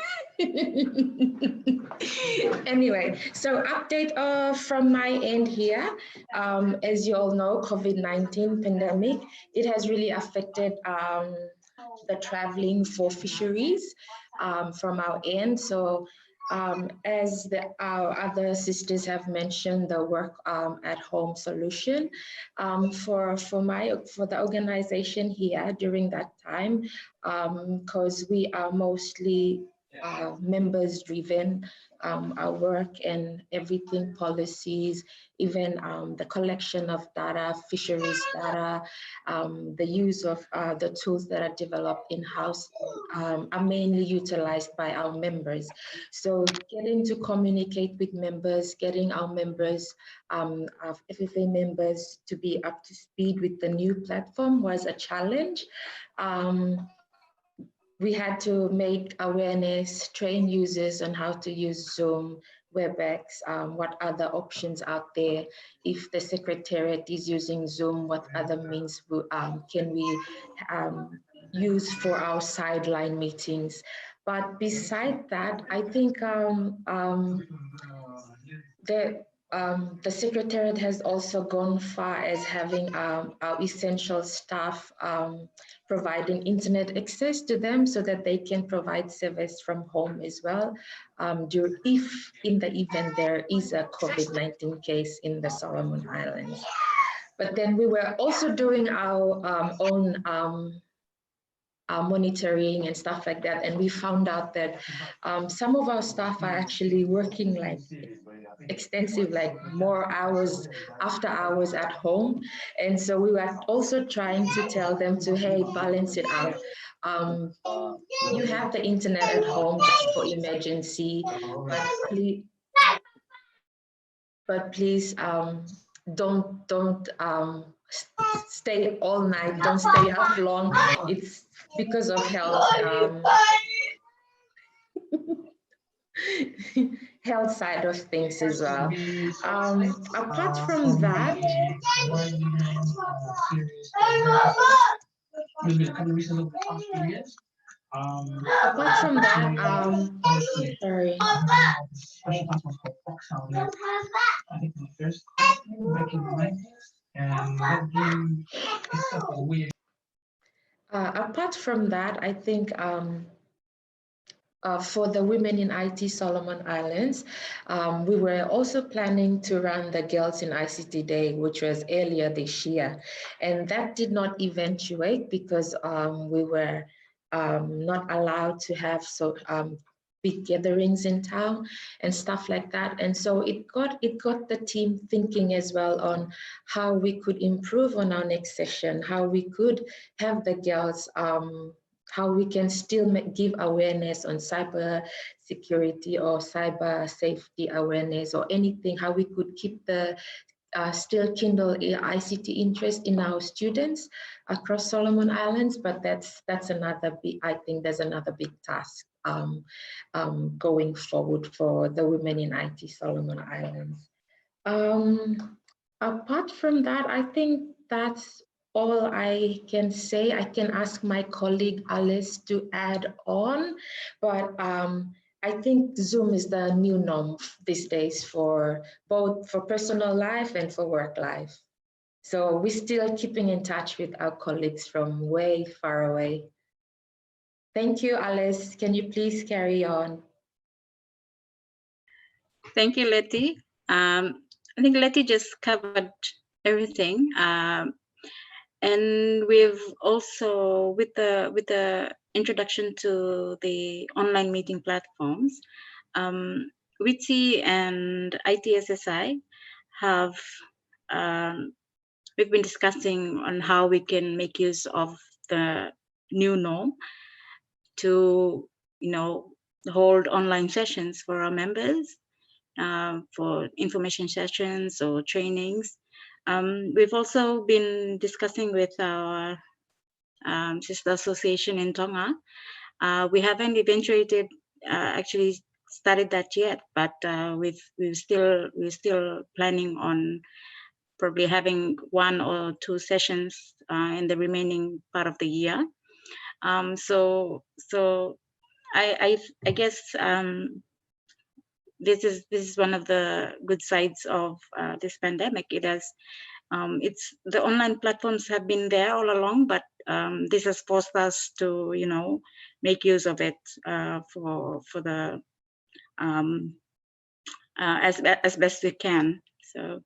Anyway, so update from my end here. As you all know, COVID-19 pandemic, it has really affected the traveling for fisheries from our end. So as our other sisters have mentioned, the work at home solution for the organization here during that time, because we are mostly members driven, our work and everything, policies, even the collection of data, fisheries data, the use of the tools that are developed in-house are mainly utilized by our members. So getting to communicate with members, getting our members, our FFA members to be up to speed with the new platform was a challenge. We had to make awareness, train users on how to use Zoom, WebEx, what other options out there. If the Secretariat is using Zoom, what other means can we use for our sideline meetings? But beside that, I think the Secretariat has also gone far as having our essential staff providing internet access to them so that they can provide service from home as well, if in the event there is a COVID-19 case in the Solomon Islands. But then we were also doing our own monitoring and stuff like that, and we found out that some of our staff are actually working like extensive, like more hours after hours at home. And so we were also trying to tell them to, hey, balance it out. You have the internet at home just for emergency, but please don't stay all night, don't stay up long. It's because of health health side of things as well. Apart from that, sorry. Apart from that, I think for the Women in IT Solomon Islands, we were also planning to run the Girls in ICT Day, which was earlier this year. And that did not eventuate because we were not allowed to have big gatherings in town and stuff like that. And so it got the team thinking as well on how we could improve on our next session, how we could have the girls, how we can still give awareness on cyber security or cyber safety awareness or anything, how we could keep the still kindle ICT interest in our students across Solomon Islands, but that's another big, I think there's another big task going forward for the Women in IT Solomon Islands. Apart from that, I think that's all I can say. I can ask my colleague Alice to add on, but I think Zoom is the new norm these days for both for personal life and for work life. So we're still keeping in touch with our colleagues from way far away. Thank you, Alice. Can you please carry on? Thank you, Letty. I think Letty just covered everything. And we've also, with the introduction to the online meeting platforms, WITSI and ITSSI have, we've been discussing on how we can make use of the new norm to, hold online sessions for our members, for information sessions or trainings. We've also been discussing with our sister association in Tonga. We haven't eventuated actually started that yet, but we're still planning on probably having 1 or 2 sessions in the remaining part of the year. So I guess this is one of the good sides of this pandemic. It has it's the online platforms have been there all along, but this has forced us to, you know, make use of it for the as best we can. So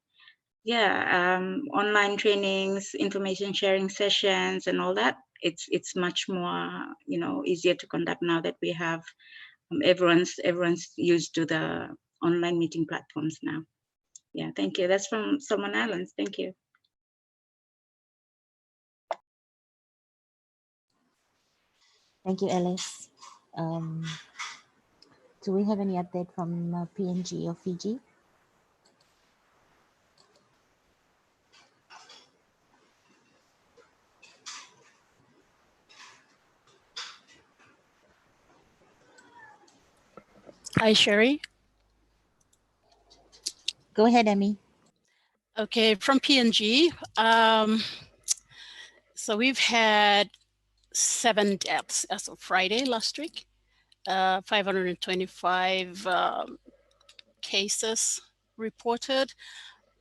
yeah, online trainings, information sharing sessions, and all that. It's much more, you know, easier to conduct now that we have everyone's used to the online meeting platforms now. Yeah, thank you. That's from Solomon Islands. Thank you. Thank you, Alice. Do we have any update from PNG or Fiji? Hi, Sherry. Go ahead, Emmy. Okay, from PNG. So we've had 7 deaths as of Friday last week, 525 cases reported.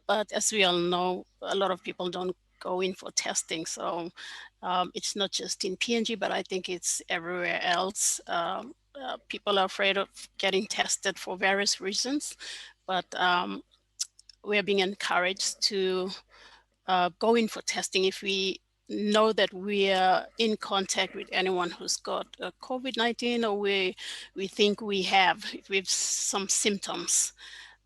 But as we all know, a lot of people don't go in for testing. So it's not just in PNG, but I think it's everywhere else. People are afraid of getting tested for various reasons, but we're being encouraged to go in for testing if we know that we are in contact with anyone who's got COVID-19, or we think we have some symptoms.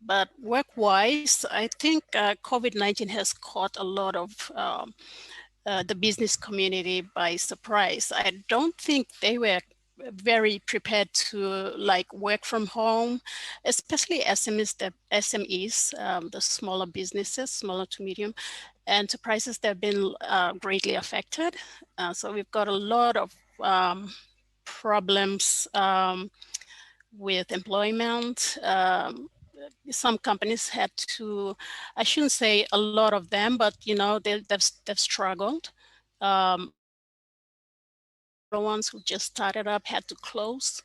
But work-wise, I think COVID-19 has caught a lot of the business community by surprise. I don't think they were very prepared to like work from home, especially SMEs, the smaller businesses, smaller to medium enterprises that have been greatly affected. So we've got a lot of problems with employment. Some companies had to, I shouldn't say a lot of them, but you know, they've struggled. The ones who just started up had to close.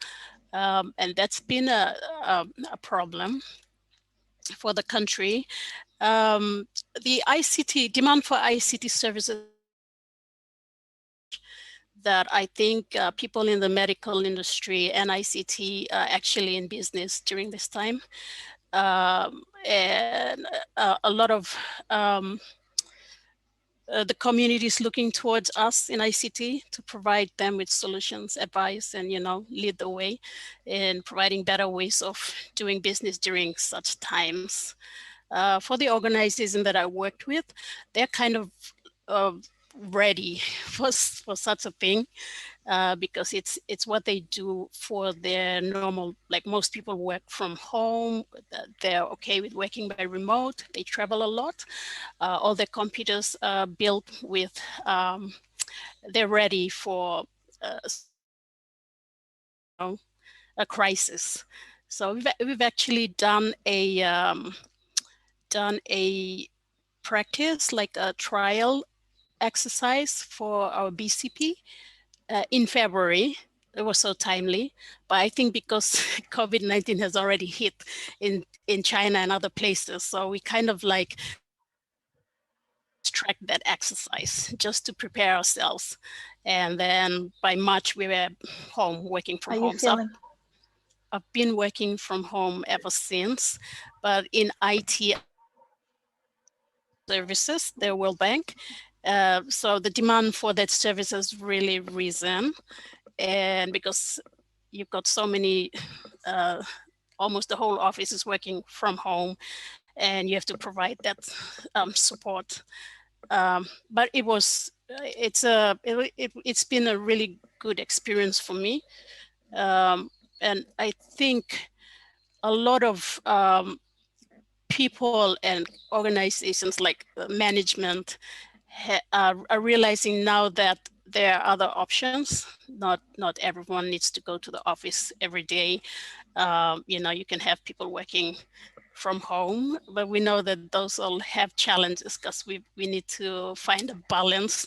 And that's been a problem for the country. The ICT, demand for ICT services, that I think people in the medical industry and ICT are actually in business during this time. And a lot of the community is looking towards us in ICT to provide them with solutions, advice, and, you know, lead the way in providing better ways of doing business during such times. For the organization that I worked with, they're kind of ready for such a thing. Because it's what they do for their normal, like most people work from home, they're okay with working by remote, they travel a lot, all their computers are built with, they're ready for a crisis. So we've actually done a practice, like a trial exercise for our BCP. In February. It was so timely, but I think because COVID-19 has already hit in China and other places, so we kind of like track that exercise just to prepare ourselves. And then by March, we were home, working from home. So I've been working from home ever since, but in IT services, the World Bank. So the demand for that service has really risen. And because you've got so many, almost the whole office is working from home, and you have to provide that support. But it's been a really good experience for me. And I think a lot of people and organizations, like management, are realizing now that there are other options. Not everyone needs to go to the office every day. You know, you can have people working from home, but we know that those all have challenges because we need to find a balance.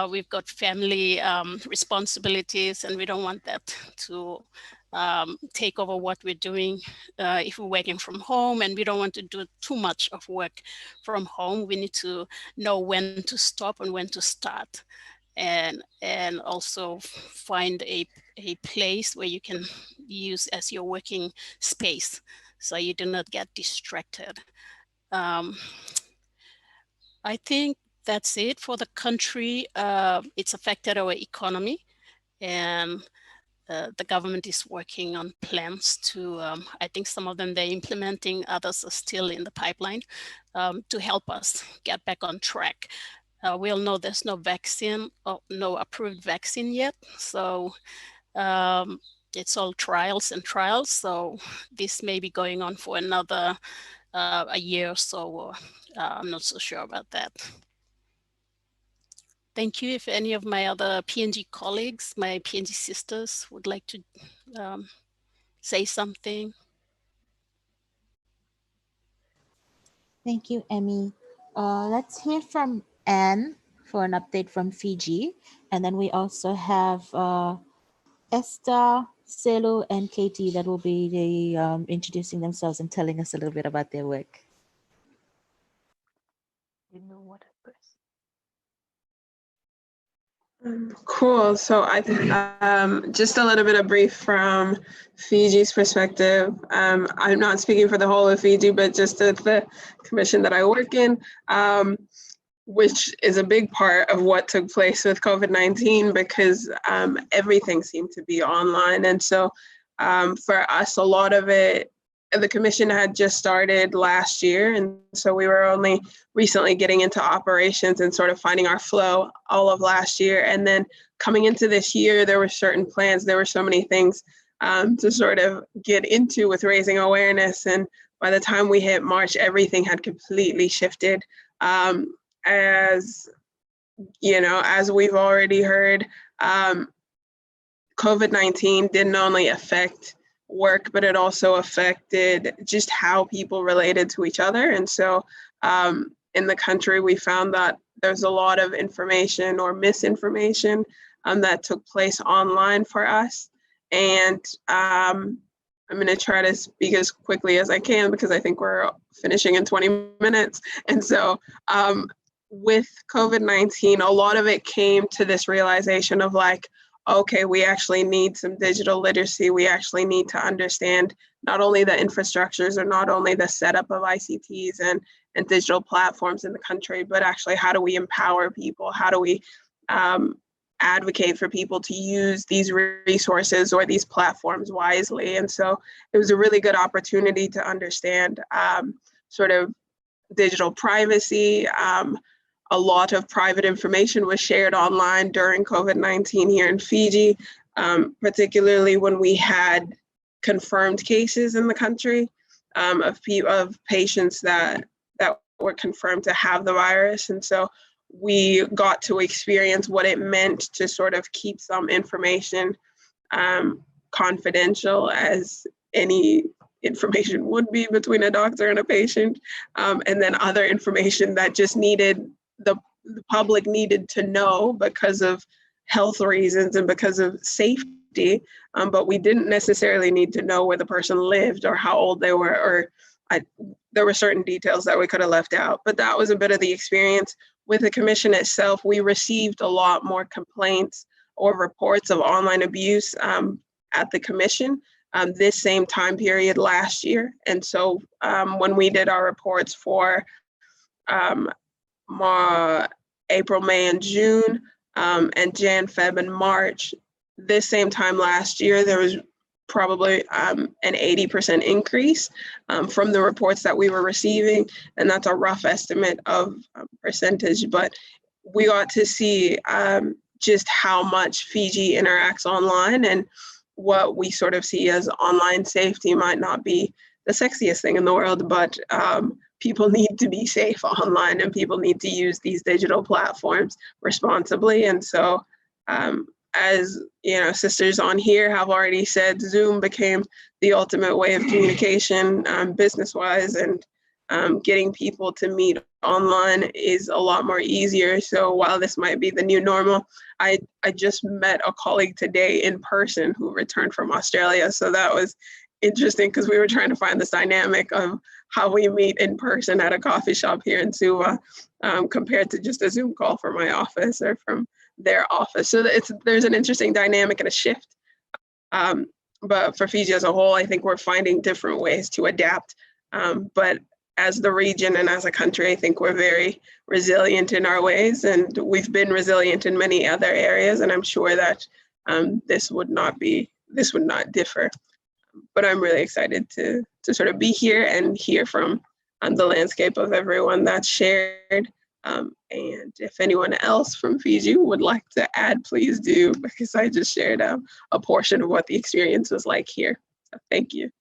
We've got family responsibilities, and we don't want that to take over what we're doing if we're working from home, and we don't want to do too much of work from home. We need to know when to stop and when to start, and also find a place where you can use as your working space, so you do not get distracted. I think that's it for the country. It's affected our economy, and the government is working on plans to, I think some of them they're implementing, others are still in the pipeline, to help us get back on track. We all know there's no vaccine or no approved vaccine yet. So it's all trials and trials. So this may be going on for another a year or so. I'm not so sure about that. Thank you. If any of my other PNG colleagues, my PNG sisters would like to say something. Thank you, Emmy. Let's hear from Anne for an update from Fiji. And then we also have Esther, Selu, and Katie that will be introducing themselves and telling us a little bit about their work. You know what I press. Cool. So I think just a little bit of brief from Fiji's perspective. I'm not speaking for the whole of Fiji, but just at the commission that I work in, which is a big part of what took place with COVID-19, because everything seemed to be online. And so for us, a lot of it, the commission had just started last year, and so we were only recently getting into operations and sort of finding our flow all of last year. And then coming into this year, there were certain plans, there were so many things to sort of get into with raising awareness. And by the time we hit March, everything had completely shifted. As you know, as we've already heard, COVID-19 didn't only affect work, but it also affected just how people related to each other. And so in the country, we found that there's a lot of information or misinformation that took place online for us. And I'm going to try to speak as quickly as I can because I think we're finishing in 20 minutes. And so with COVID-19, a lot of it came to this realization of like, okay, we actually need some digital literacy. We actually need to understand not only the infrastructures or not only the setup of ICTs and digital platforms in the country, but actually how do we empower people? How do we advocate for people to use these resources or these platforms wisely? And so it was a really good opportunity to understand sort of digital privacy. A lot of private information was shared online during COVID-19 here in Fiji, particularly when we had confirmed cases in the country of patients that were confirmed to have the virus. And so we got to experience what it meant to sort of keep some information confidential, as any information would be between a doctor and a patient, and then other information that just needed the public needed to know because of health reasons and because of safety, but we didn't necessarily need to know where the person lived or how old they were, or there were certain details that we could have left out. But that was a bit of the experience. With the commission itself, we received a lot more complaints or reports of online abuse at the commission this same time period last year. And so when we did our reports for April, May, and June, and Jan, Feb, and March, this same time last year, there was probably an 80% increase from the reports that we were receiving. And that's a rough estimate of percentage, but we got to see just how much Fiji interacts online, and what we sort of see as online safety might not be the sexiest thing in the world, but people need to be safe online and people need to use these digital platforms responsibly. And so as you know, sisters on here have already said, Zoom became the ultimate way of communication, business-wise, and getting people to meet online is a lot more easier. So while this might be the new normal, I just met a colleague today in person who returned from Australia. So that was interesting because we were trying to find this dynamic of how we meet in person at a coffee shop here in Suva compared to just a Zoom call from my office or from their office. So there's an interesting dynamic and a shift. But for Fiji as a whole, I think we're finding different ways to adapt. But as the region and as a country, I think we're very resilient in our ways, and we've been resilient in many other areas. And I'm sure that this would not differ. But I'm really excited to sort of be here and hear from the landscape of everyone that's shared. And if anyone else from Fiji would like to add, please do, because I just shared a portion of what the experience was like here. So thank you.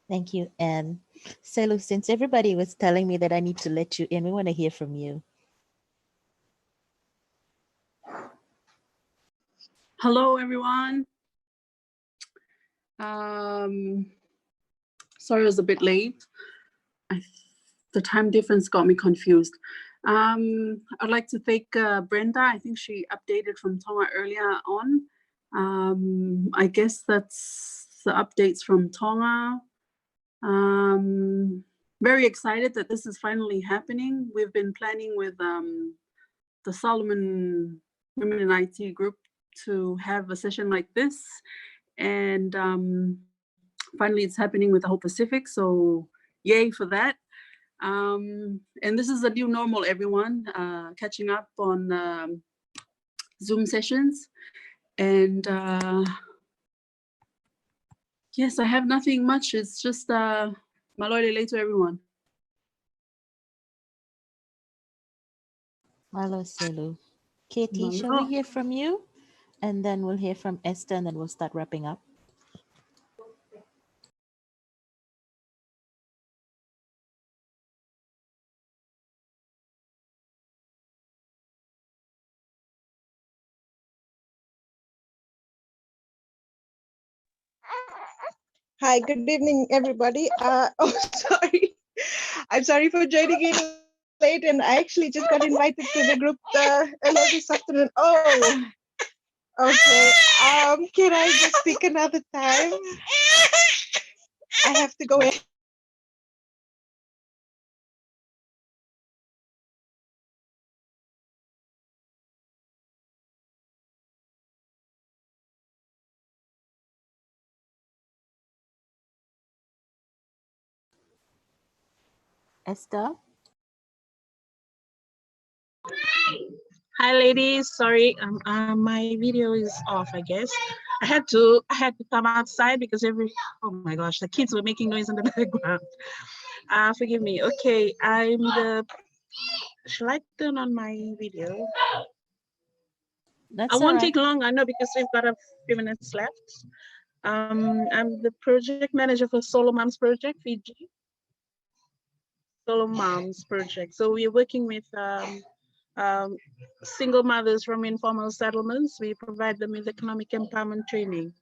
Thank you. And Selu, since everybody was telling me that I need to let you in, we want to hear from you. Hello, everyone. Sorry I was a bit late. The time difference got me confused. I'd like to thank Brenda. I think she updated from Tonga earlier on. I guess that's the updates from Tonga. Very excited that this is finally happening. We've been planning with the Solomon Women in IT group to have a session like this. And finally it's happening with the whole Pacific. So yay for that. And this is a new normal, everyone, catching up on Zoom sessions. And yes, I have nothing much. It's just Malole lei to everyone. Malo Selu. Katie, shall we hear from you? And then we'll hear from Esther, and then we'll start wrapping up. Hi, good evening, everybody. Sorry. I'm sorry for joining in late, and I actually just got invited to the group earlier this afternoon. Oh, okay. Can I just speak another time? I have to go in. Esther? Hi, ladies. Sorry, my video is off, I guess. I had to come outside because oh my gosh, the kids were making noise in the background. Forgive me. Okay, shall I turn on my video? That's I won't all right. take long, I know, because we've got a few minutes left. I'm the project manager for Solo Moms Project, Fiji. Solo Moms Project. So we're working with single mothers from informal settlements. We provide them with economic empowerment training.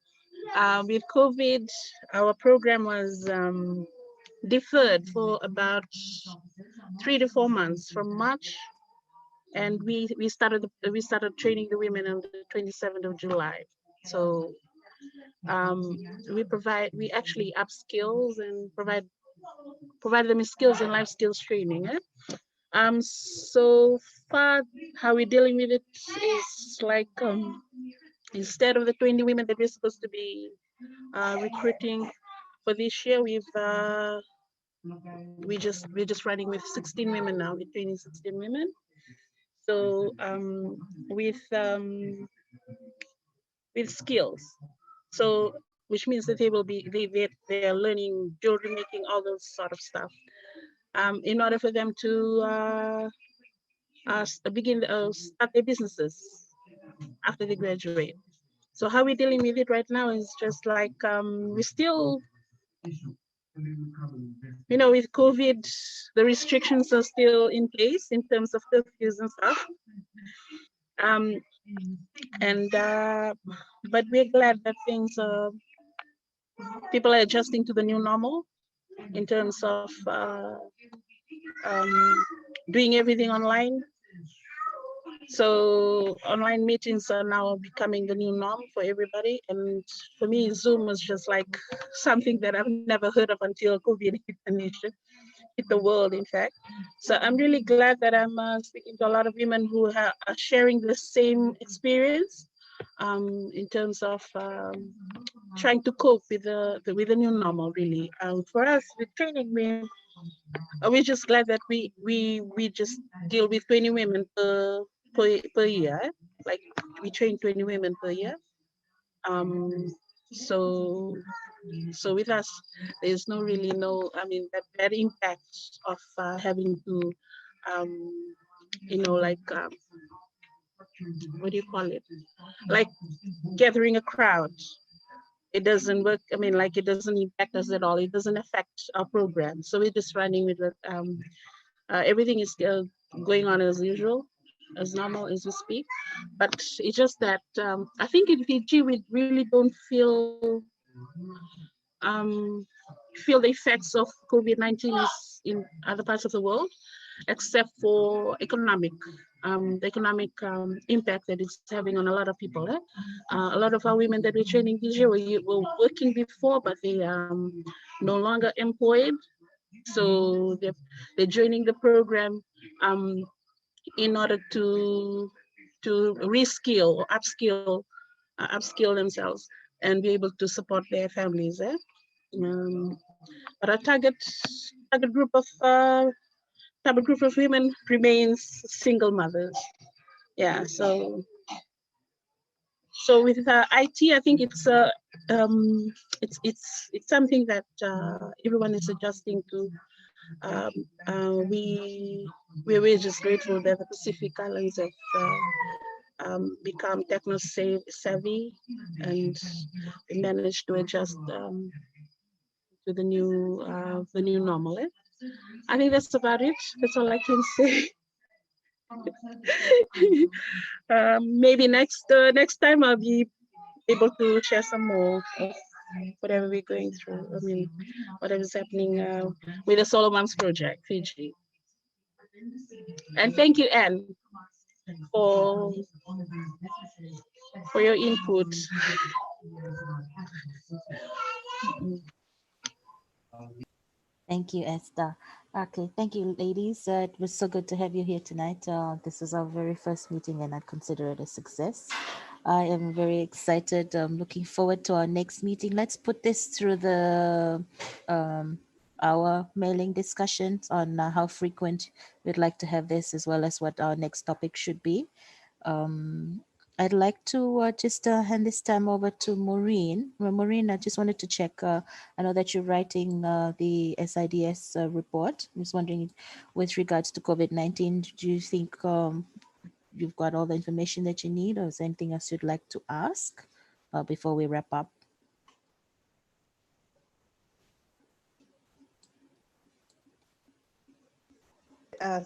With COVID, our program was deferred for about 3 to 4 months from March, and we started training the women on the 27th of July. So we actually upskills and provide them with skills and life skills training. So far, how we're dealing with it is like instead of the 20 women that we're supposed to be recruiting for this year, we're just running with 16 women now. We're training 16 women. So with skills, so which means that they're learning jewelry making, all those sort of stuff. In order for them to start their businesses after they graduate. So how we're dealing with it right now is just like we still, with COVID, the restrictions are still in place in terms of curfews and stuff. And but we're glad that people are adjusting to the new normal in terms of doing everything online. So online meetings are now becoming the new norm for everybody. And for me, Zoom was just like something that I've never heard of until COVID hit the nation, hit the world, in fact. So I'm really glad that I'm speaking to a lot of women who are sharing the same experience in terms of trying to cope with the new normal, really. For us, with training, we're just glad that we just deal with 20 women per year. Like we train 20 women per year. So with us, there's that impact of having to what do you call it? Like gathering a crowd. It doesn't work. It doesn't impact us at all. It doesn't affect our program. So we're just running with it. Everything is going on as usual, as normal as we speak. But it's just that I think in Fiji we really don't feel the effects of COVID-19 in other parts of the world, except for the economic impact that it's having on a lot of people. A lot of our women that we're training this year were working before, but they no longer employed. So they're joining the program in order to reskill or upskill themselves and be able to support their families. But our target group of women remains single mothers. Yeah. So with IT, I think it's something that everyone is adjusting to. We're just grateful that the Pacific Islands have become techno-savvy and we managed to adjust to the new normal. I think that's about it. That's all I can say. Maybe next time I'll be able to share some more of whatever we're going through. Whatever's happening with the Solo Moms Project, Fiji. And thank you, Anne, for your input. Thank you, Esther. Okay, thank you, ladies. It was so good to have you here tonight. This is our very first meeting and I consider it a success. I am very excited. Looking forward to our next meeting. Let's put this through the our mailing discussions on how frequent we'd like to have this, as well as what our next topic should be. I'd like to just hand this time over to Maureen. Maureen, I just wanted to check. I know that you're writing the SIDS report. I was wondering, with regards to COVID-19, do you think you've got all the information that you need, or is there anything else you'd like to ask before we wrap up?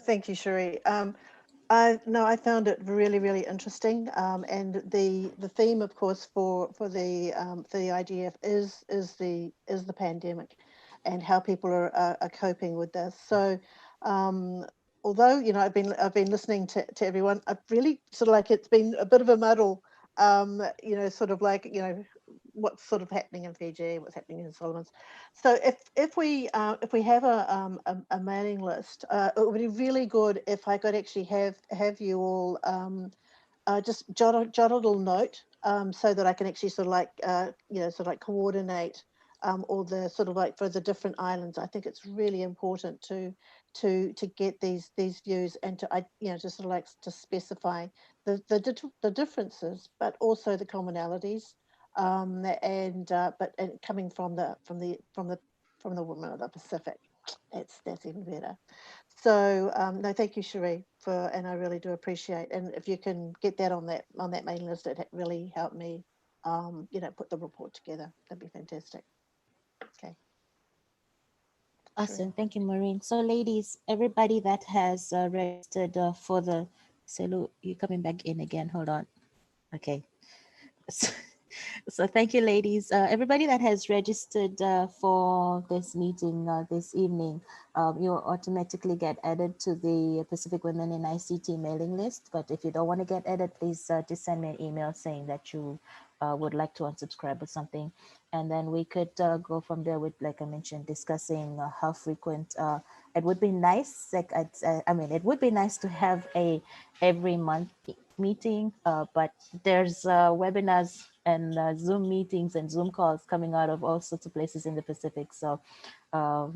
Thank you, Cherie. I found it really, really interesting, and the theme, of course, for the IDF is the pandemic, and how people are coping with this. So, although I've been listening to everyone, I've really sort of like it's been a bit of a muddle. Sort of like what's sort of happening in Fiji, what's happening in Solomons. So if we have a mailing list, it would be really good if I could actually have you all just jot a little note so that I can actually sort of like sort of like coordinate all the sort of like for the different islands. I think it's really important to get these views and to just sort of like to specify the differences, but also the commonalities, and coming from the women of the Pacific. That's even better. So no, thank you, Cherie, and I really do appreciate. And if you can get that on that mailing list, it really helped me, put the report together. That'd be fantastic. Okay. Awesome. Thank you, Maureen. So ladies, everybody that has registered for the Selu, you're coming back in again. Hold on. Okay. So thank you, ladies. Everybody that has registered for this meeting this evening, you'll automatically get added to the Pacific Women in ICT mailing list. But if you don't want to get added, please just send me an email saying that you would like to unsubscribe or something. And then we could go from there with, like I mentioned, discussing how frequent. It would be nice, like I mean, it would be nice to have a every month meeting, but there's webinars and Zoom meetings and Zoom calls coming out of all sorts of places in the Pacific. So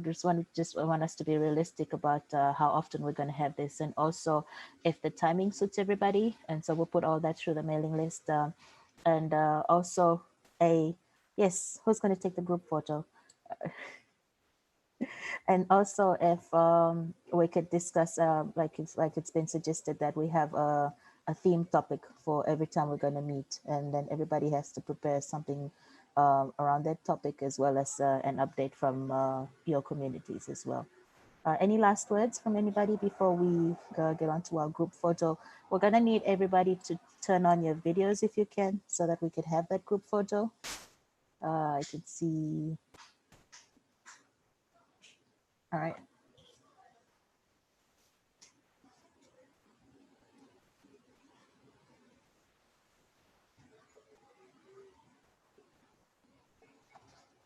just want us to be realistic about how often we're going to have this, and also if the timing suits everybody. And so we'll put all that through the mailing list, and also yes, who's going to take the group photo? And also if we could discuss like it's been suggested that we have a theme topic for every time we're going to meet, and then everybody has to prepare something around that topic, as well as an update from your communities as well. Any last words from anybody before we get on to our group photo? We're going to need everybody to turn on your videos if you can, so that we could have that group photo. I could see. All right.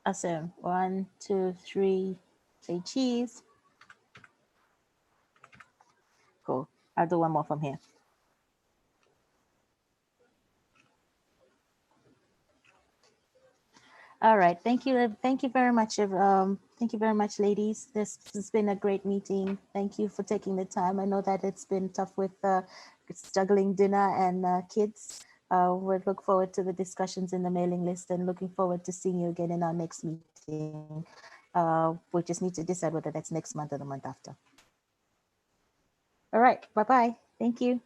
Awesome. 1, 2, 3. Say cheese. Cool. I'll do one more from here. All right. Thank you. Thank you very much. Thank you very much, ladies. This has been a great meeting. Thank you for taking the time. I know that it's been tough with juggling dinner and kids. We look forward to the discussions in the mailing list, and looking forward to seeing you again in our next meeting. We just need to decide whether that's next month or the month after. All right. Bye-bye. Thank you.